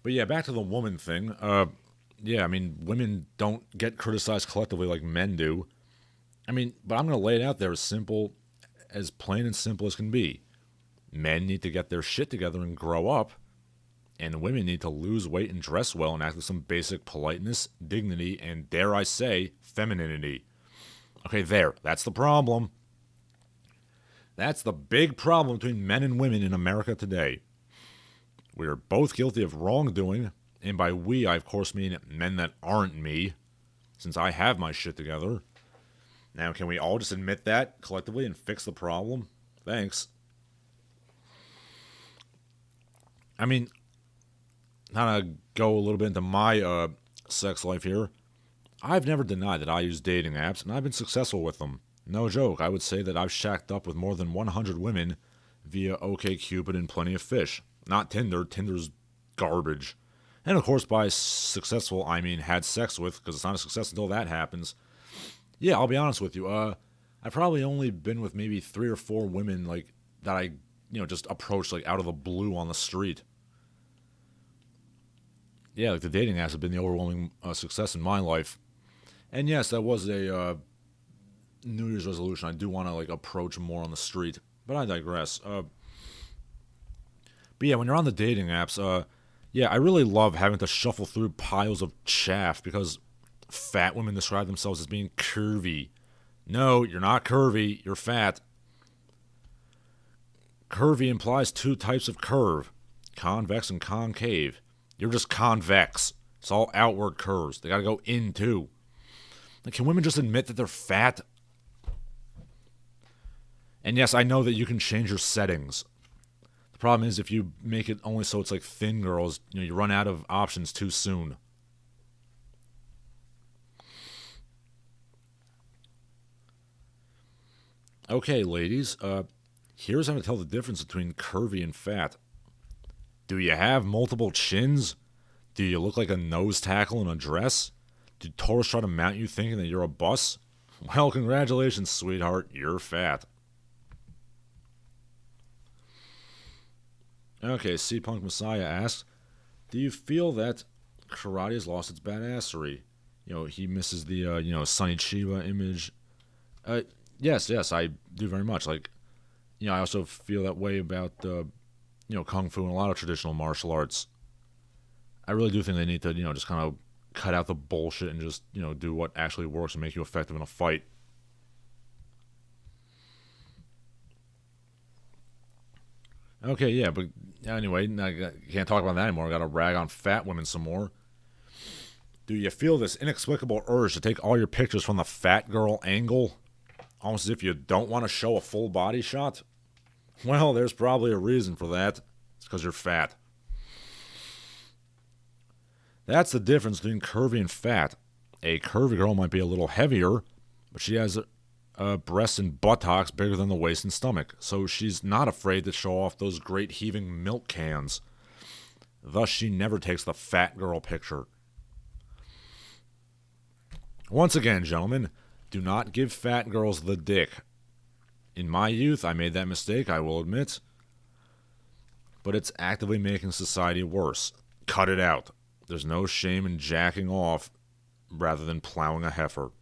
But yeah, back to the woman thing. Women don't get criticized collectively like men do. But I'm going to lay it out there as plain and simple as can be. Men need to get their shit together and grow up. And women need to lose weight and dress well and act with some basic politeness, dignity, and, dare I say, femininity. Okay, there. That's the problem. That's the big problem between men and women in America today. We are both guilty of wrongdoing, and by we, I of course mean men that aren't me, since I have my shit together. Now, can we all just admit that collectively and fix the problem? Thanks. Now to go a little bit into my sex life here. I've never denied that I use dating apps, and I've been successful with them. No joke, I would say that I've shacked up with more than 100 women via OkCupid and Plenty of Fish. Not Tinder. Tinder's garbage. And of course, by successful, I mean had sex with, because it's not a success until that happens. Yeah, I'll be honest with you. I've probably only been with maybe 3 or 4 women that I, just approached out of the blue on the street. Yeah, the dating apps have been the overwhelming success in my life. And yes, that was a New Year's resolution. I do want to approach more on the street, but I digress. But yeah, when you're on the dating apps, I really love having to shuffle through piles of chaff because fat women describe themselves as being curvy. No, you're not curvy, you're fat. Curvy implies 2 types of curve, convex and concave. You're just convex. It's all outward curves. They gotta go in too. Can women just admit that they're fat? And yes, I know that you can change your settings. The problem is if you make it only so it's thin girls, you run out of options too soon. Okay, ladies, here's how to tell the difference between curvy and fat. Do you have multiple chins? Do you look like a nose tackle in a dress? Do tourists try to mount you thinking that you're a bus? Well, congratulations, sweetheart, you're fat. Okay, C-Punk Messiah asks, do you feel that karate has lost its badassery? He misses the, Sonny Chiba image. Yes, I do very much. I also feel that way about, Kung Fu and a lot of traditional martial arts. I really do think they need to, just kind of cut out the bullshit and just, do what actually works and make you effective in a fight. Okay, yeah, but anyway, can't talk about that anymore. I gotta rag on fat women some more. Do you feel this inexplicable urge to take all your pictures from the fat girl angle? Almost as if you don't want to show a full body shot? Well, there's probably a reason for that. It's because you're fat. That's the difference between curvy and fat. A curvy girl might be a little heavier, but she has breasts and buttocks bigger than the waist and stomach, so she's not afraid to show off those great heaving milk cans. Thus, she never takes the fat girl picture. Once again, gentlemen, do not give fat girls the dick. In my youth, I made that mistake, I will admit. But it's actively making society worse. Cut it out. There's no shame in jacking off rather than plowing a heifer.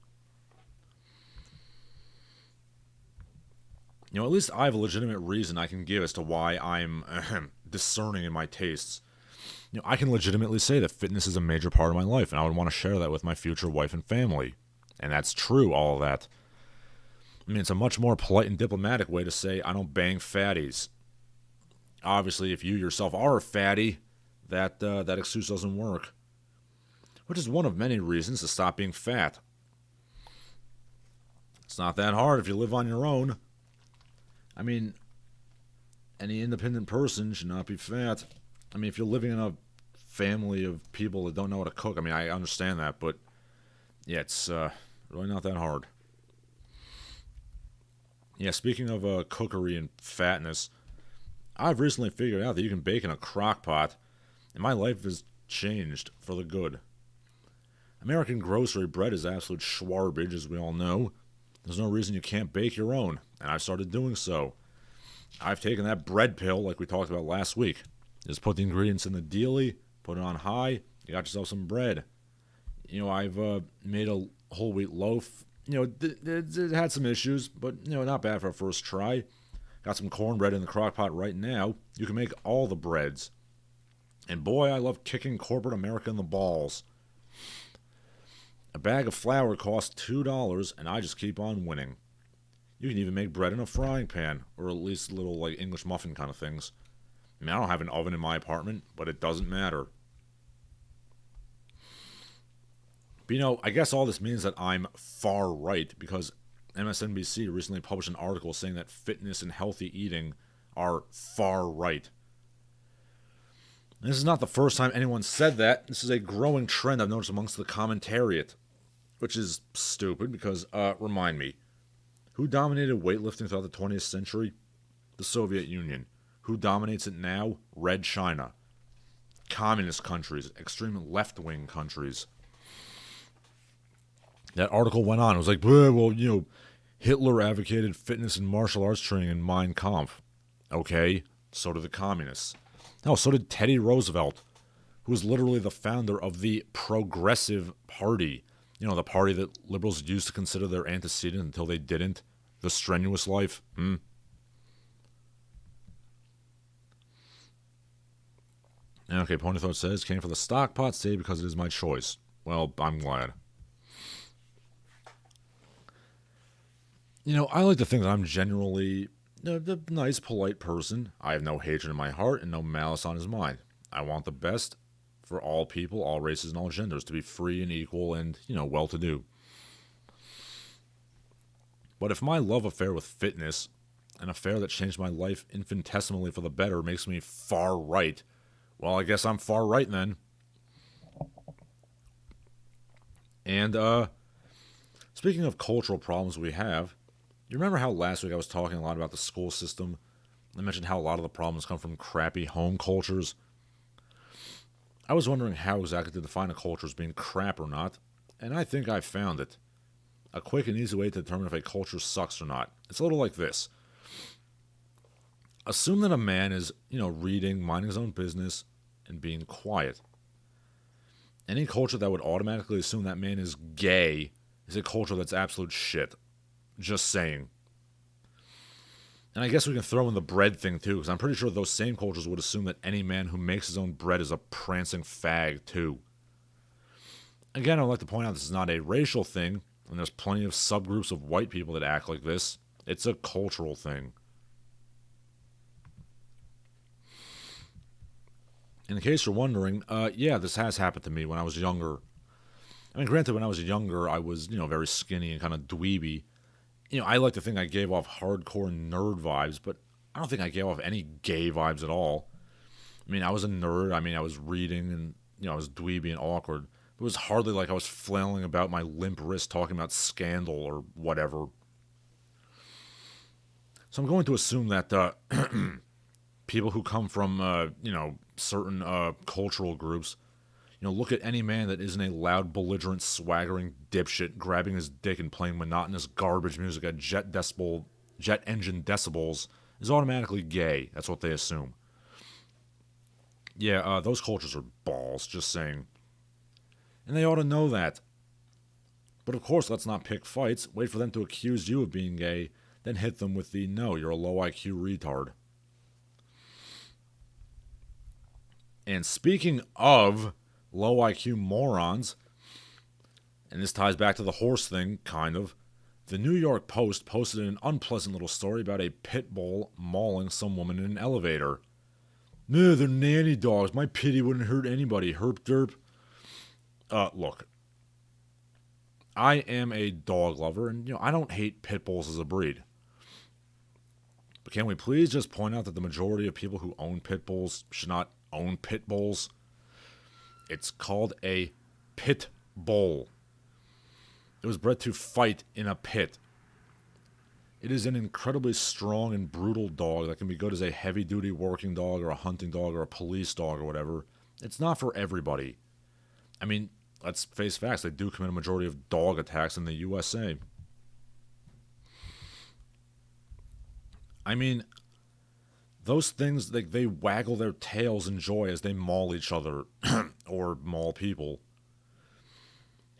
You know, at least I have a legitimate reason I can give as to why I'm discerning in my tastes. You know, I can legitimately say that fitness is a major part of my life, and I would want to share that with my future wife and family. And that's true, all of that. I mean, it's a much more polite and diplomatic way to say I don't bang fatties. Obviously, if you yourself are a fatty, that excuse doesn't work. Which is one of many reasons to stop being fat. It's not that hard if you live on your own. I mean, any independent person should not be fat. I mean, if you're living in a family of people that don't know how to cook, I mean, I understand that, but yeah, it's really not that hard. Yeah, speaking of cookery and fatness, I've recently figured out that you can bake in a crock pot, and my life has changed for the good. American grocery bread is absolute schwarbage, as we all know. There's no reason you can't bake your own, and I've started doing so. I've taken that bread pill, like we talked about last week. Just put the ingredients in the dealie, put it on high, you got yourself some bread. You know, I've made a whole wheat loaf. You know, it had some issues, but, you know, not bad for a first try. Got some cornbread in the crock pot right now. You can make all the breads. And boy, I love kicking corporate America in the balls. A bag of flour costs $2, and I just keep on winning. You can even make bread in a frying pan, or at least little, like, English muffin kind of things. I mean, I don't have an oven in my apartment, but it doesn't matter. But, you know, I guess all this means that I'm far right, because MSNBC recently published an article saying that fitness and healthy eating are far right. And this is not the first time anyone said that. This is a growing trend I've noticed amongst the commentariat, which is stupid because, remind me, who dominated weightlifting throughout the 20th century? The Soviet Union. Who dominates it now? Red China. Communist countries, extreme left-wing countries. That article went on. It was like, well, you know, Hitler advocated fitness and martial arts training in Mein Kampf. Okay, so did the communists. No, so did Teddy Roosevelt, who was literally the founder of the Progressive Party. You know, the party that liberals used to consider their antecedent until they didn't. The strenuous life. Okay, Ponythought says, came for the stock pot today because it is my choice. Well, I'm glad. You know, I like to think that I'm generally a nice, polite person. I have no hatred in my heart and no malice on his mind. I want the best for all people, all races, and all genders to be free and equal and, you know, well-to-do. But if my love affair with fitness, an affair that changed my life infinitesimally for the better, makes me far right, well, I guess I'm far right then. And, speaking of cultural problems we have, you remember how last week I was talking a lot about the school system? I mentioned how a lot of the problems come from crappy home cultures. I was wondering how exactly to define a culture as being crap or not, and I think I found it. A quick and easy way to determine if a culture sucks or not. It's a little like this. Assume that a man is, you know, reading, minding his own business, and being quiet. Any culture that would automatically assume that man is gay is a culture that's absolute shit. Just saying. And I guess we can throw in the bread thing too, because I'm pretty sure those same cultures would assume that any man who makes his own bread is a prancing fag too. Again, I'd like to point out this is not a racial thing, and there's plenty of subgroups of white people that act like this. It's a cultural thing. In case you're wondering, yeah, this has happened to me when I was younger. I mean, granted, when I was younger, I was, very skinny and kind of dweeby. I like to think I gave off hardcore nerd vibes, but I don't think I gave off any gay vibes at all. I mean, I was a nerd. I mean, I was reading and, I was dweeby and awkward. It was hardly like I was flailing about my limp wrist talking about Scandal or whatever. So I'm going to assume that people who come from, certain cultural groups, look at any man that isn't a loud, belligerent, swaggering dipshit grabbing his dick and playing monotonous garbage music at jet engine decibels is automatically gay. That's what they assume. Yeah, those cultures are balls, just saying. And they ought to know that. But of course, let's not pick fights, wait for them to accuse you of being gay, then hit them with the no, you're a low IQ retard. And speaking of low IQ morons, and this ties back to the horse thing, kind of, the New York Post posted an unpleasant little story about a pit bull mauling some woman in an elevator. No, they're nanny dogs. My pity wouldn't hurt anybody. Herp derp. Look. I am a dog lover, and, I don't hate pit bulls as a breed. But can we please just point out that the majority of people who own pit bulls should not own pit bulls? It's called a pit bull. It was bred to fight in a pit. It is an incredibly strong and brutal dog that can be good as a heavy-duty working dog or a hunting dog or a police dog or whatever. It's not for everybody. I mean, let's face facts. They do commit a majority of dog attacks in the USA. I mean, those things, they waggle their tails in joy as they maul each other or maul people.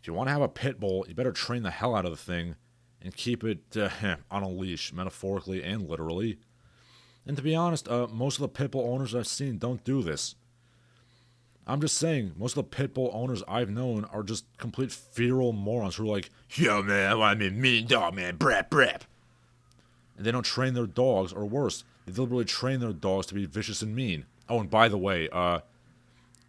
If you want to have a pit bull, you better train the hell out of the thing and keep it on a leash, metaphorically and literally. And to be honest, most of the pit bull owners I've seen don't do this. I'm just saying, most of the pit bull owners I've known are just complete feral morons who are like, yo man, I'm a mean dog, man, brap, brap. And they don't train their dogs, or worse, they deliberately train their dogs to be vicious and mean. Oh, and by the way,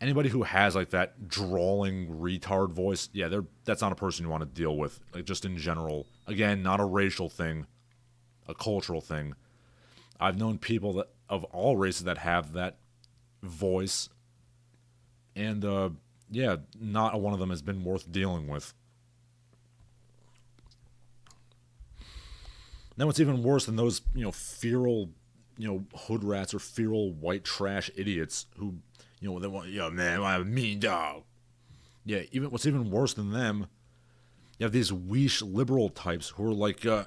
anybody who has like that drawling retard voice, yeah, that's not a person you want to deal with. Like just in general, again, not a racial thing, a cultural thing. I've known people that of all races that have that voice, and yeah, not one of them has been worth dealing with. Then what's even worse than those, feral, hood rats or feral white trash idiots who, they want, yo, man, I'm a mean dog. Yeah, what's even worse than them, you have these weesh liberal types who are like, they're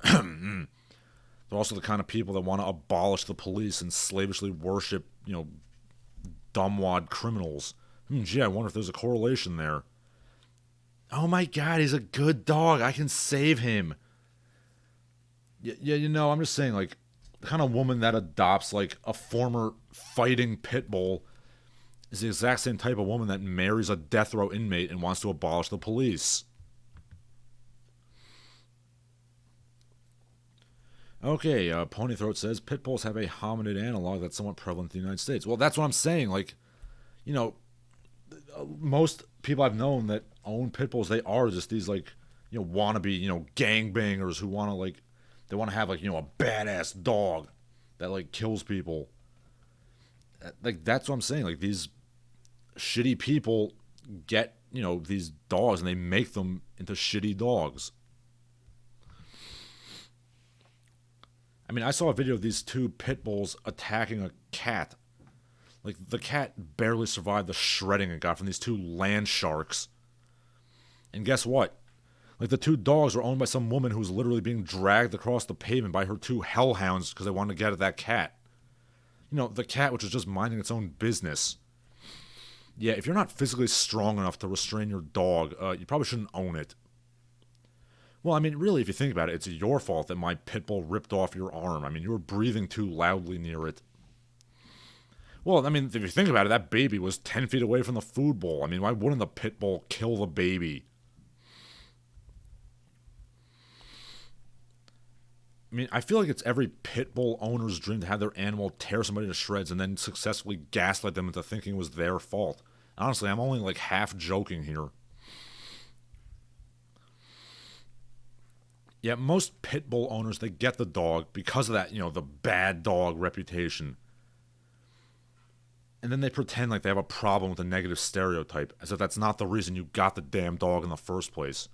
also the kind of people that want to abolish the police and slavishly worship, dumbwad criminals. Gee, I wonder if there's a correlation there. Oh my god, he's a good dog. I can save him. Yeah, I'm just saying, like, the kind of woman that adopts, like, a former fighting pit bull is the exact same type of woman that marries a death row inmate and wants to abolish the police. Okay, Ponythroat says, pit bulls have a hominid analog that's somewhat prevalent in the United States. Well, that's what I'm saying. Like, most people I've known that own pit bulls, they are just these, like, wannabe, gangbangers who want to, like, they want to have, like, a badass dog that, like, kills people. Like, that's what I'm saying. Like, these shitty people get, these dogs and they make them into shitty dogs. I mean, I saw a video of these two pit bulls attacking a cat. Like, the cat barely survived the shredding it got from these two land sharks. And guess what? Like, the two dogs were owned by some woman who was literally being dragged across the pavement by her two hellhounds because they wanted to get at that cat. The cat which was just minding its own business. Yeah, if you're not physically strong enough to restrain your dog, you probably shouldn't own it. Well, I mean, really, if you think about it, it's your fault that my pit bull ripped off your arm. I mean, you were breathing too loudly near it. Well, I mean, if you think about it, that baby was 10 feet away from the food bowl. I mean, why wouldn't the pit bull kill the baby? I mean, I feel like it's every pit bull owner's dream to have their animal tear somebody to shreds and then successfully gaslight them into thinking it was their fault. Honestly, I'm only like half joking here. Yeah, most pit bull owners, they get the dog because of that, the bad dog reputation. And then they pretend like they have a problem with a negative stereotype, as if that's not the reason you got the damn dog in the first place.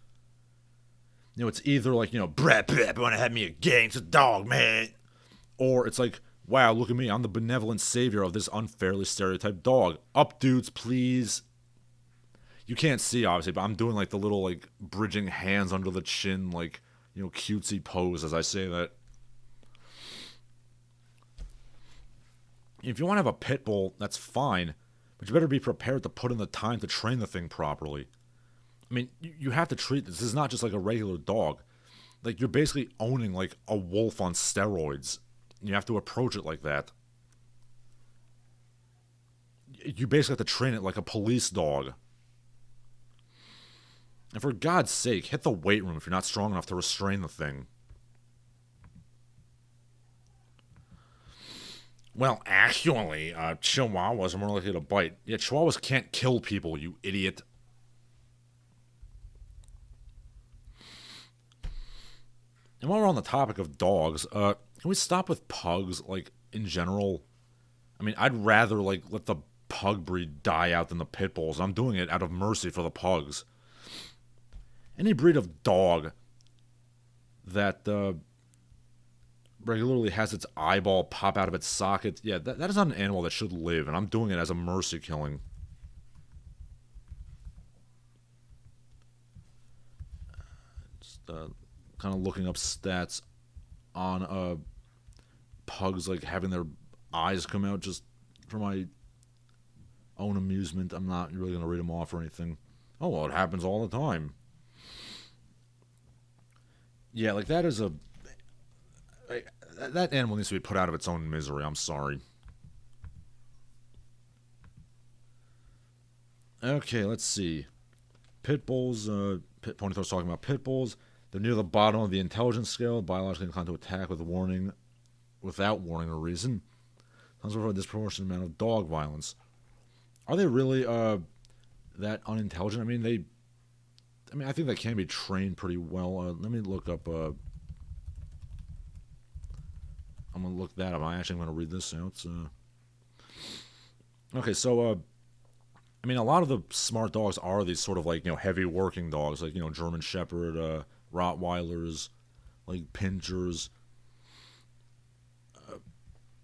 It's either like, brat, brat, want to have me a gang's a dog, man. Or it's like, wow, look at me, I'm the benevolent savior of this unfairly stereotyped dog. Up, dudes, please. You can't see, obviously, but I'm doing like the little, like, bridging hands under the chin, like, cutesy pose as I say that. If you want to have a pit bull, that's fine, but you better be prepared to put in the time to train the thing properly. I mean, you have to treat this. This is not just like a regular dog. Like, you're basically owning, like, a wolf on steroids. You have to approach it like that. You basically have to train it like a police dog. And for God's sake, hit the weight room if you're not strong enough to restrain the thing. Well, actually, Chihuahuas are more likely to bite. Yeah, Chihuahuas can't kill people, you idiot. And while we're on the topic of dogs, can we stop with pugs, like, in general? I mean, I'd rather, like, let the pug breed die out than the pit bulls. I'm doing it out of mercy for the pugs. Any breed of dog that regularly has its eyeball pop out of its socket, yeah, that is not an animal that should live, and I'm doing it as a mercy killing. Just kind of looking up stats on pugs, like, having their eyes come out just for my own amusement. I'm not really going to read them off or anything. Oh, well, it happens all the time. Yeah, like, that is that animal needs to be put out of its own misery. I'm sorry. Okay, let's see. Pit bulls, Ponytail's talking about pit bulls. They're near the bottom of the intelligence scale, biologically inclined to attack without warning or reason. Sounds like a disproportionate amount of dog violence. Are they really that unintelligent? I mean, I think they can be trained pretty well. Let me look up. I'm gonna look that up. I'm going to read this out. Okay, so I mean, a lot of the smart dogs are these sort of like heavy working dogs, like German Shepherd, Rottweilers, like Pinschers.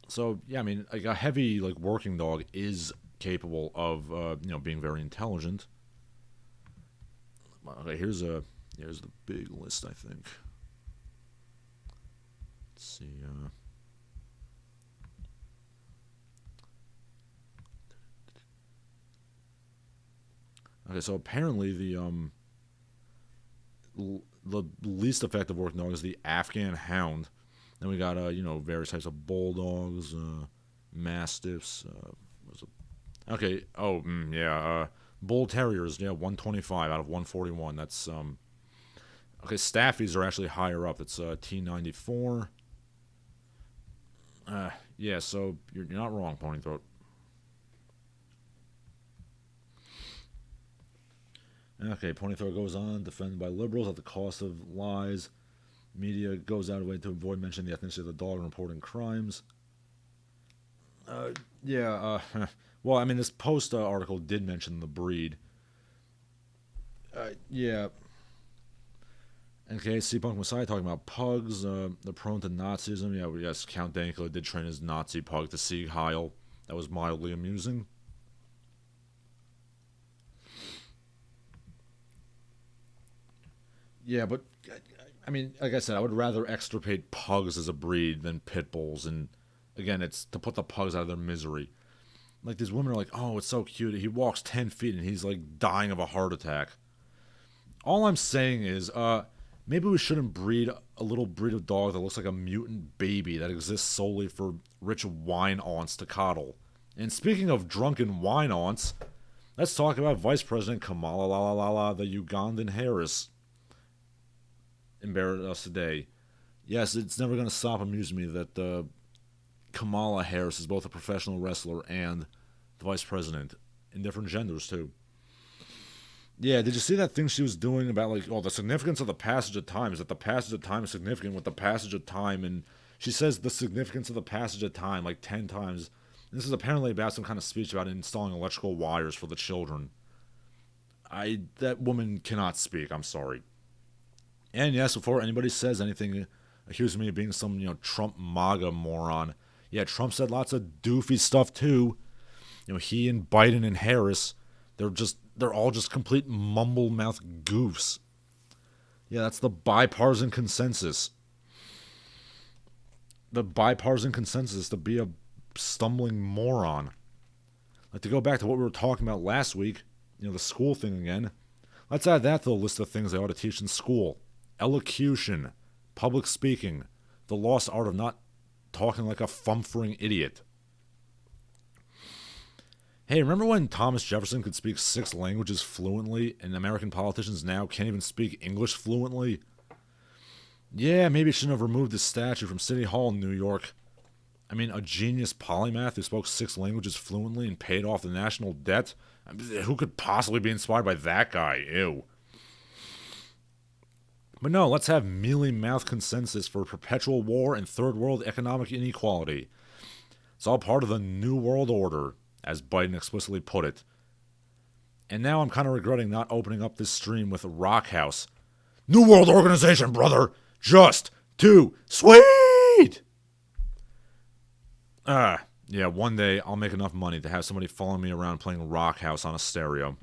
So yeah, I mean, like a heavy like working dog is capable of being very intelligent. Okay, here's the big list, I think. Let's see. Okay, so apparently the least effective working dog is the Afghan Hound. Then we got various types of bulldogs, mastiffs. Okay. Oh, yeah. Bull terriers. Yeah, 125 out of 141. That's okay. Staffies are actually higher up. It's T94. Yeah. So you're not wrong, Ponythroat. Okay, Ponythroat goes on, defended by liberals at the cost of lies. Media goes out of the way to avoid mentioning the ethnicity of the dog and reporting crimes. Yeah, well, I mean, this Post article did mention the breed. Yeah. Okay, C-Punk Messiah talking about pugs. They're prone to Nazism. Yeah, yes, Count Dankula did train his Nazi pug to Sieg Heil. That was mildly amusing. Yeah, but, I mean, like I said, I would rather extirpate pugs as a breed than pit bulls. And, again, it's to put the pugs out of their misery. Like, these women are like, oh, it's so cute. He walks 10 feet and he's, like, dying of a heart attack. All I'm saying is, maybe we shouldn't breed a little breed of dog that looks like a mutant baby that exists solely for rich wine aunts to coddle. And speaking of drunken wine aunts, let's talk about Vice President Kamala the Ugandan Harris. Embarrassed us today. Yes, it's never going to stop amusing me that Kamala Harris is both a professional wrestler and the vice president in different genders too. Yeah, did you see that thing she was doing about like, oh, the significance of the passage of time is that the passage of time is significant with the passage of time, and she says the significance of the passage of time like 10 times. This is apparently about some kind of speech about installing electrical wires for the children. That woman cannot speak. I'm sorry. And yes, before anybody says anything, accusing me of being some Trump MAGA moron. Yeah, Trump said lots of doofy stuff too. He and Biden and Harris, they're all just complete mumble mouth goofs. Yeah, that's the bipartisan consensus. The bipartisan consensus is to be a stumbling moron. Like, to go back to what we were talking about last week, the school thing again. Let's add that to the list of things they ought to teach in school. Elocution, public speaking, the lost art of not talking like a fumfering idiot. Hey, remember when Thomas Jefferson could speak 6 languages fluently, and American politicians now can't even speak English fluently? Yeah, maybe it shouldn't have removed his statue from City Hall in New York. I mean, a genius polymath who spoke 6 languages fluently and paid off the national debt? I mean, who could possibly be inspired by that guy? Ew. But no, let's have mealy-mouthed consensus for perpetual war and third world economic inequality. It's all part of the New World Order, as Biden explicitly put it. And now I'm kind of regretting not opening up this stream with Rock House. New World Organization, brother! Just too sweet! Yeah, one day I'll make enough money to have somebody follow me around playing Rock House on a stereo.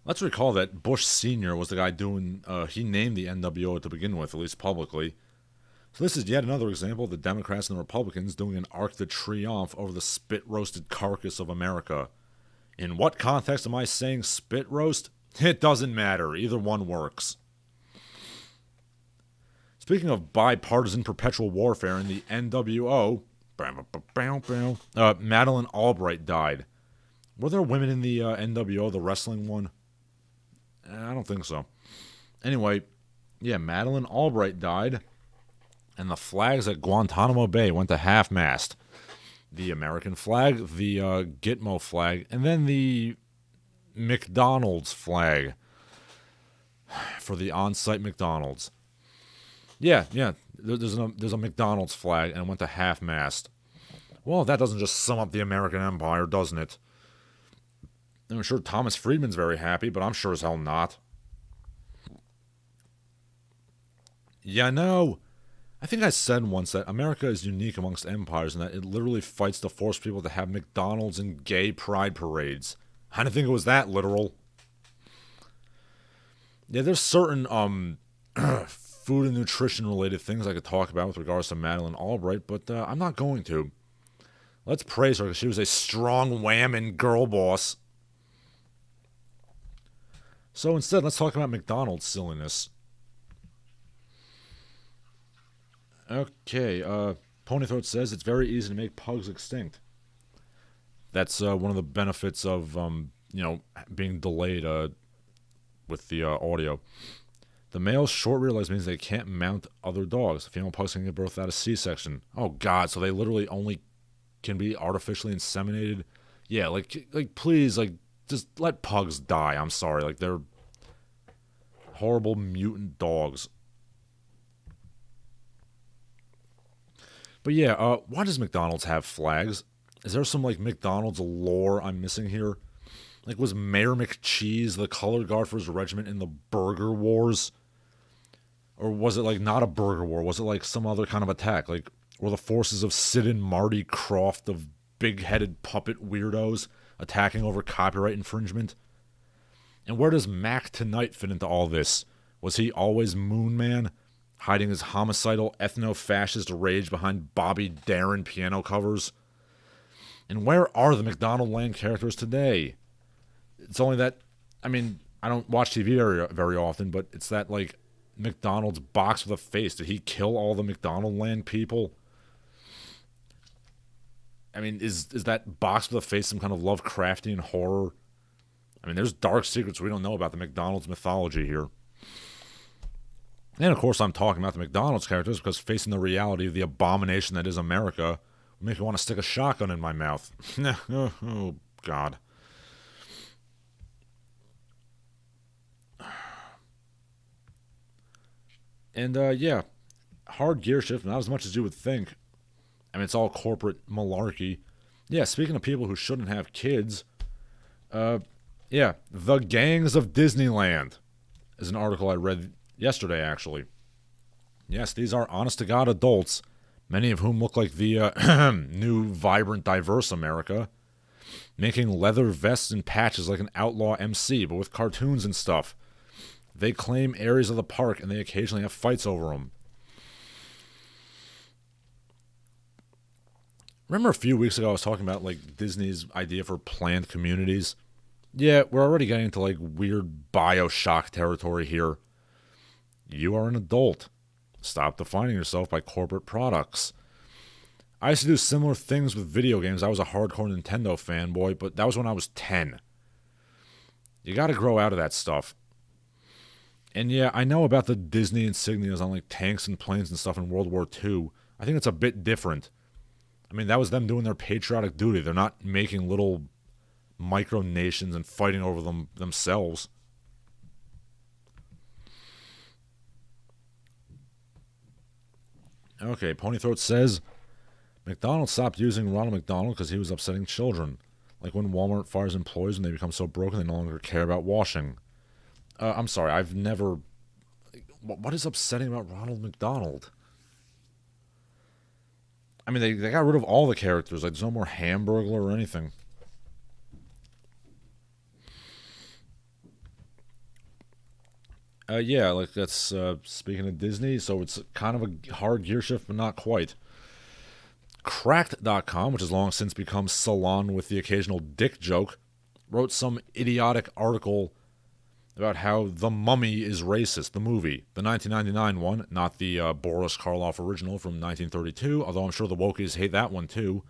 Let's recall that Bush Sr. was the guy he named the NWO to begin with, at least publicly. So this is yet another example of the Democrats and the Republicans doing an Arc de Triomphe over the spit-roasted carcass of America. In what context am I saying spit roast? It doesn't matter. Either one works. Speaking of bipartisan perpetual warfare in the NWO, Madeline Albright died. Were there women in the NWO, the wrestling one? I don't think so. Anyway, yeah, Madeline Albright died, and the flags at Guantanamo Bay went to half-mast. The American flag, the Gitmo flag, and then the McDonald's flag for the on-site McDonald's. Yeah, there's a McDonald's flag, and it went to half-mast. Well, that doesn't just sum up the American empire, doesn't it? I'm sure Thomas Friedman's very happy, but I'm sure as hell not. Yeah, no. I think I said once that America is unique amongst empires and that it literally fights to force people to have McDonald's and gay pride parades. I didn't think it was that literal. Yeah, there's certain food and nutrition related things I could talk about with regards to Madeline Albright, but I'm not going to. Let's praise her because she was a strong whamming girl boss. So instead, let's talk about McDonald's silliness. Okay, Ponythroat says it's very easy to make pugs extinct. That's one of the benefits of, being delayed with the audio. The male's short rear legs means they can't mount other dogs. Female pugs can give birth without a C-section. Oh, God, so they literally only can be artificially inseminated? Yeah, like please, just let pugs die. I'm sorry. They're horrible mutant dogs. But yeah, why does McDonald's have flags? Is there some, McDonald's lore I'm missing here? Was Mayor McCheese the color guard for his regiment in the Burger Wars? Or was it, not a burger war? Was it, some other kind of attack? Were the forces of Sid and Marty Krofft of big-headed puppet weirdos attacking over copyright infringement? And where does Mac Tonight fit into all this? Was he always Moon Man, hiding his homicidal ethno-fascist rage behind Bobby Darin piano covers? And where are the McDonald Land characters today? It's only that, I don't watch TV very often, but it's that, McDonald's box with a face. Did he kill all the McDonald Land people? Is that box with a face some kind of Lovecraftian horror? There's dark secrets we don't know about the McDonald's mythology here. And of course, I'm talking about the McDonald's characters because facing the reality of the abomination that is America would make me want to stick a shotgun in my mouth. Oh, God. And, yeah, hard gear shift, not as much as you would think. I mean, it's all corporate malarkey. Yeah, speaking of people who shouldn't have kids, yeah, the Gangs of Disneyland is an article I read yesterday, actually. Yes, these are honest-to-God adults, many of whom look like the new, vibrant, diverse America, making leather vests and patches like an outlaw MC, but with cartoons and stuff. They claim areas of the park, and they occasionally have fights over them. Remember a few weeks ago I was talking about, like, Disney's idea for planned communities? Yeah, we're already getting into, like, weird Bioshock territory here. You are an adult. Stop defining yourself by corporate products. I used to do similar things with video games. I was a hardcore Nintendo fanboy, but that was when I was 10. You gotta grow out of that stuff. And yeah, I know about the Disney insignias on, like, tanks and planes and stuff in World War II. I think it's a bit different. I mean, that was them doing their patriotic duty. They're not making little micronations and fighting over them themselves. Okay, Ponythroat says, McDonald's stopped using Ronald McDonald because he was upsetting children. Like when Walmart fires employees when they become so broken they no longer care about washing. I'm sorry, I've never... What is upsetting about Ronald McDonald? I mean, they got rid of all the characters. Like, there's no more Hamburglar or anything. Yeah, like, that's, speaking of Disney, so it's kind of a hard gear shift, but not quite. Cracked.com, which has long since become Salon with the occasional dick joke, wrote some idiotic article about how The Mummy is racist, the movie. The 1999 one, not the Boris Karloff original from 1932, although I'm sure the wokies hate that one too.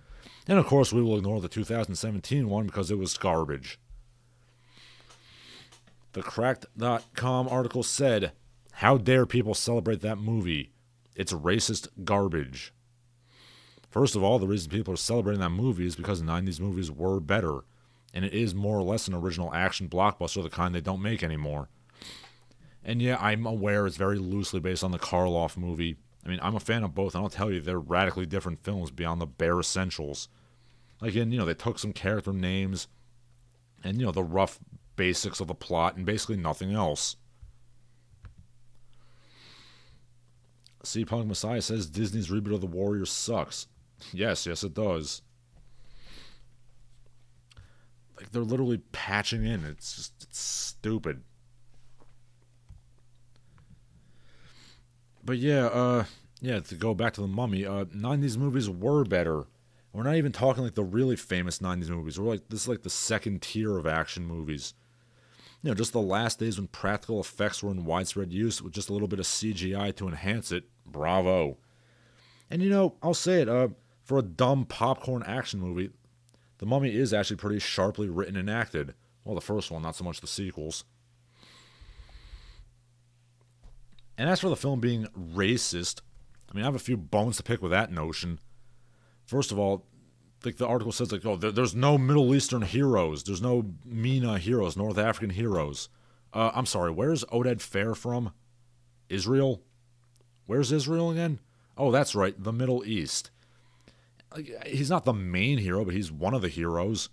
And of course we will ignore the 2017 one because it was garbage. The Cracked.com article said, how dare people celebrate that movie? It's racist garbage. First of all, the reason people are celebrating that movie is because the 90s movies were better. And it is more or less an original action blockbuster, the kind they don't make anymore. And yeah, I'm aware it's very loosely based on the Karloff movie. I mean, I'm a fan of both, and I'll tell you, they're radically different films beyond the bare essentials. Like, and, they took some character names and, the rough basics of the plot and basically nothing else. C-Punk Messiah says Disney's reboot of The Warriors sucks. Yes, it does. Like, they're literally patching in. It's stupid. But yeah, to go back to The Mummy, 90s movies were better. We're not even talking like the really famous 90s movies. This is like the second tier of action movies. Just the last days when practical effects were in widespread use with just a little bit of CGI to enhance it. Bravo. And I'll say it, for a dumb popcorn action movie, The Mummy is actually pretty sharply written and acted. Well, the first one, not so much the sequels. And as for the film being racist, I mean, I have a few bones to pick with that notion. First of all, like the article says, like, there's no Middle Eastern heroes. There's no MENA heroes, North African heroes. I'm sorry, where's Oded Fair from? Israel? Where's Israel again? Oh, that's right, the Middle East. He's not the main hero, but he's one of the heroes.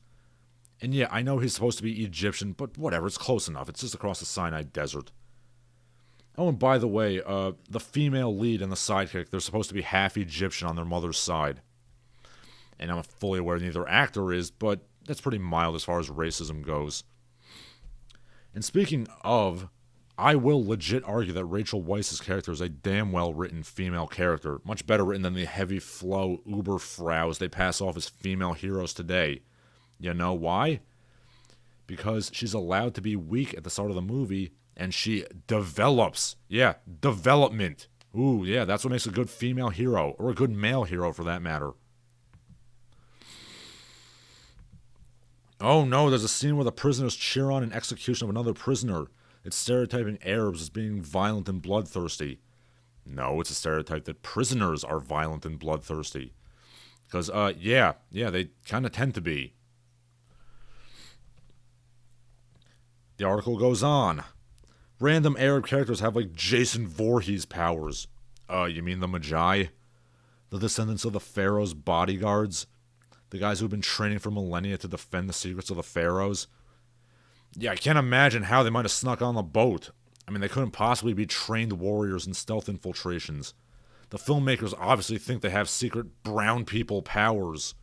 And yeah, I know he's supposed to be Egyptian, but whatever, it's close enough. It's just across the Sinai Desert. Oh, and by the way, the female lead and the sidekick, they're supposed to be half Egyptian on their mother's side. And I'm fully aware neither actor is, but that's pretty mild as far as racism goes. And speaking of, I will legit argue that Rachel Weisz's character is a damn well-written female character. Much better written than the heavy flow uber-fraus they pass off as female heroes today. You know why? Because she's allowed to be weak at the start of the movie, and she develops. Yeah, development. Ooh, yeah, that's what makes a good female hero, or a good male hero for that matter. Oh no, there's a scene where the prisoners cheer on an execution of another prisoner. It's stereotyping Arabs as being violent and bloodthirsty. No, it's a stereotype that prisoners are violent and bloodthirsty. Because, yeah, they kind of tend to be. The article goes on. Random Arab characters have, like, Jason Voorhees powers. You mean the Magi? The descendants of the Pharaoh's bodyguards? The guys who've been training for millennia to defend the secrets of the pharaohs? Yeah, I can't imagine how they might have snuck on the boat. I mean, they couldn't possibly be trained warriors in stealth infiltrations. The filmmakers obviously think they have secret brown people powers.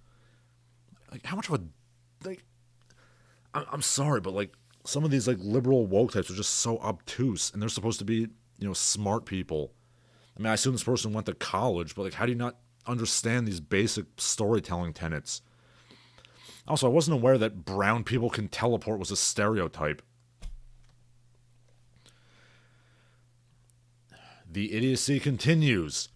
Like, how much of a... Like, I'm sorry, but, like, some of these, like, liberal woke types are just so obtuse, and they're supposed to be, smart people. I mean, I assume this person went to college, but, like, how do you not understand these basic storytelling tenets? Also, I wasn't aware that brown people can teleport was a stereotype. The idiocy continues.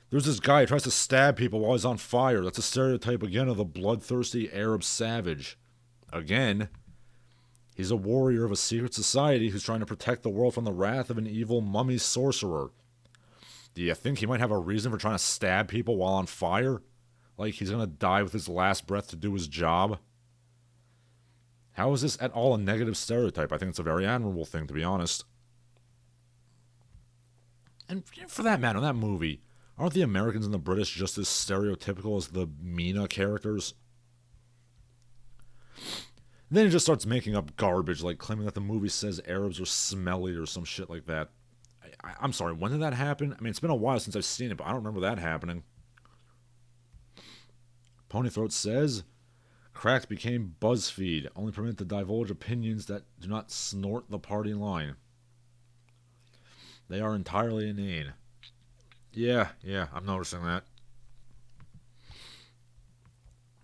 There's this guy who tries to stab people while he's on fire. That's a stereotype again of the bloodthirsty Arab savage. Again, he's a warrior of a secret society who's trying to protect the world from the wrath of an evil mummy sorcerer. Do you think he might have a reason for trying to stab people while on fire? Like he's going to die with his last breath to do his job? How is this at all a negative stereotype? I think it's a very admirable thing, to be honest. And for that matter, in that movie, aren't the Americans and the British just as stereotypical as the Mina characters? And then he just starts making up garbage, like claiming that the movie says Arabs are smelly or some shit like that. I'm sorry, when did that happen? I mean, it's been a while since I've seen it, but I don't remember that happening. Ponythroat says, Cracked became BuzzFeed, only permitted to divulge opinions that do not snort the party line. They are entirely inane. Yeah, I'm noticing that.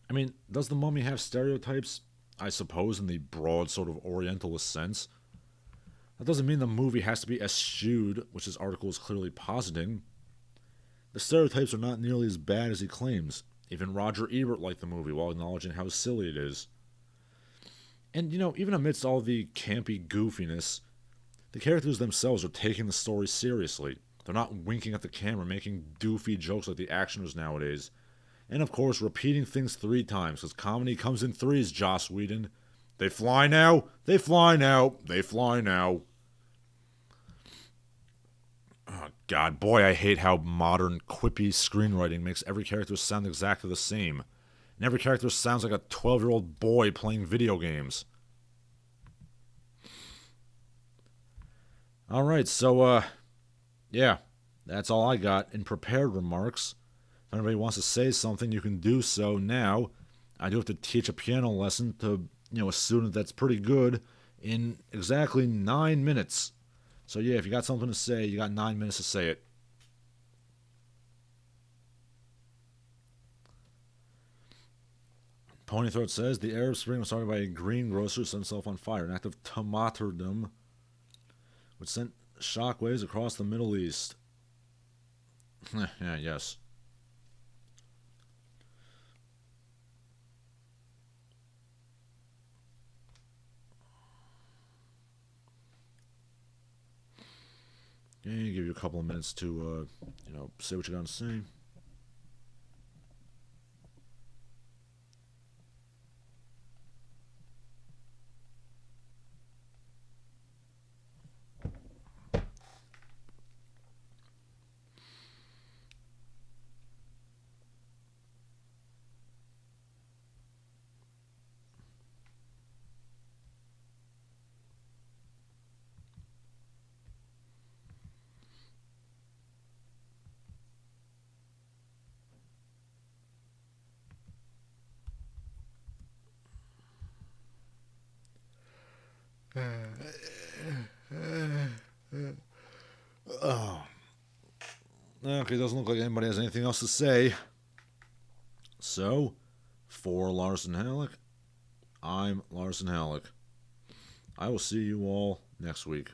I mean, does the Mummy have stereotypes? I suppose in the broad sort of Orientalist sense. That doesn't mean the movie has to be eschewed, which this article is clearly positing. The stereotypes are not nearly as bad as he claims. Even Roger Ebert liked the movie while acknowledging how silly it is. And, even amidst all the campy goofiness, the characters themselves are taking the story seriously. They're not winking at the camera, making doofy jokes like the actioners nowadays. And, of course, repeating things 3 times, because comedy comes in threes, Joss Whedon. They fly now, they fly now, they fly now. Oh, God, boy, I hate how modern, quippy screenwriting makes every character sound exactly the same. And every character sounds like a 12-year-old boy playing video games. Alright, so, yeah, that's all I got in prepared remarks. If anybody wants to say something, you can do so now. I do have to teach a piano lesson to, a student that's pretty good in exactly 9 minutes. So yeah, if you got something to say, you got 9 minutes to say it. Ponythroat says, the Arab Spring was started by a greengrocer who set himself on fire, an act of tomaterdom, which sent shockwaves across the Middle East. Yeah, yes. Yeah, give you a couple of minutes to, say what you're going to say. Oh. Okay, doesn't look like anybody has anything else to say. So, for Larsen Halleck, I'm Larsen Halleck. I will see you all next week.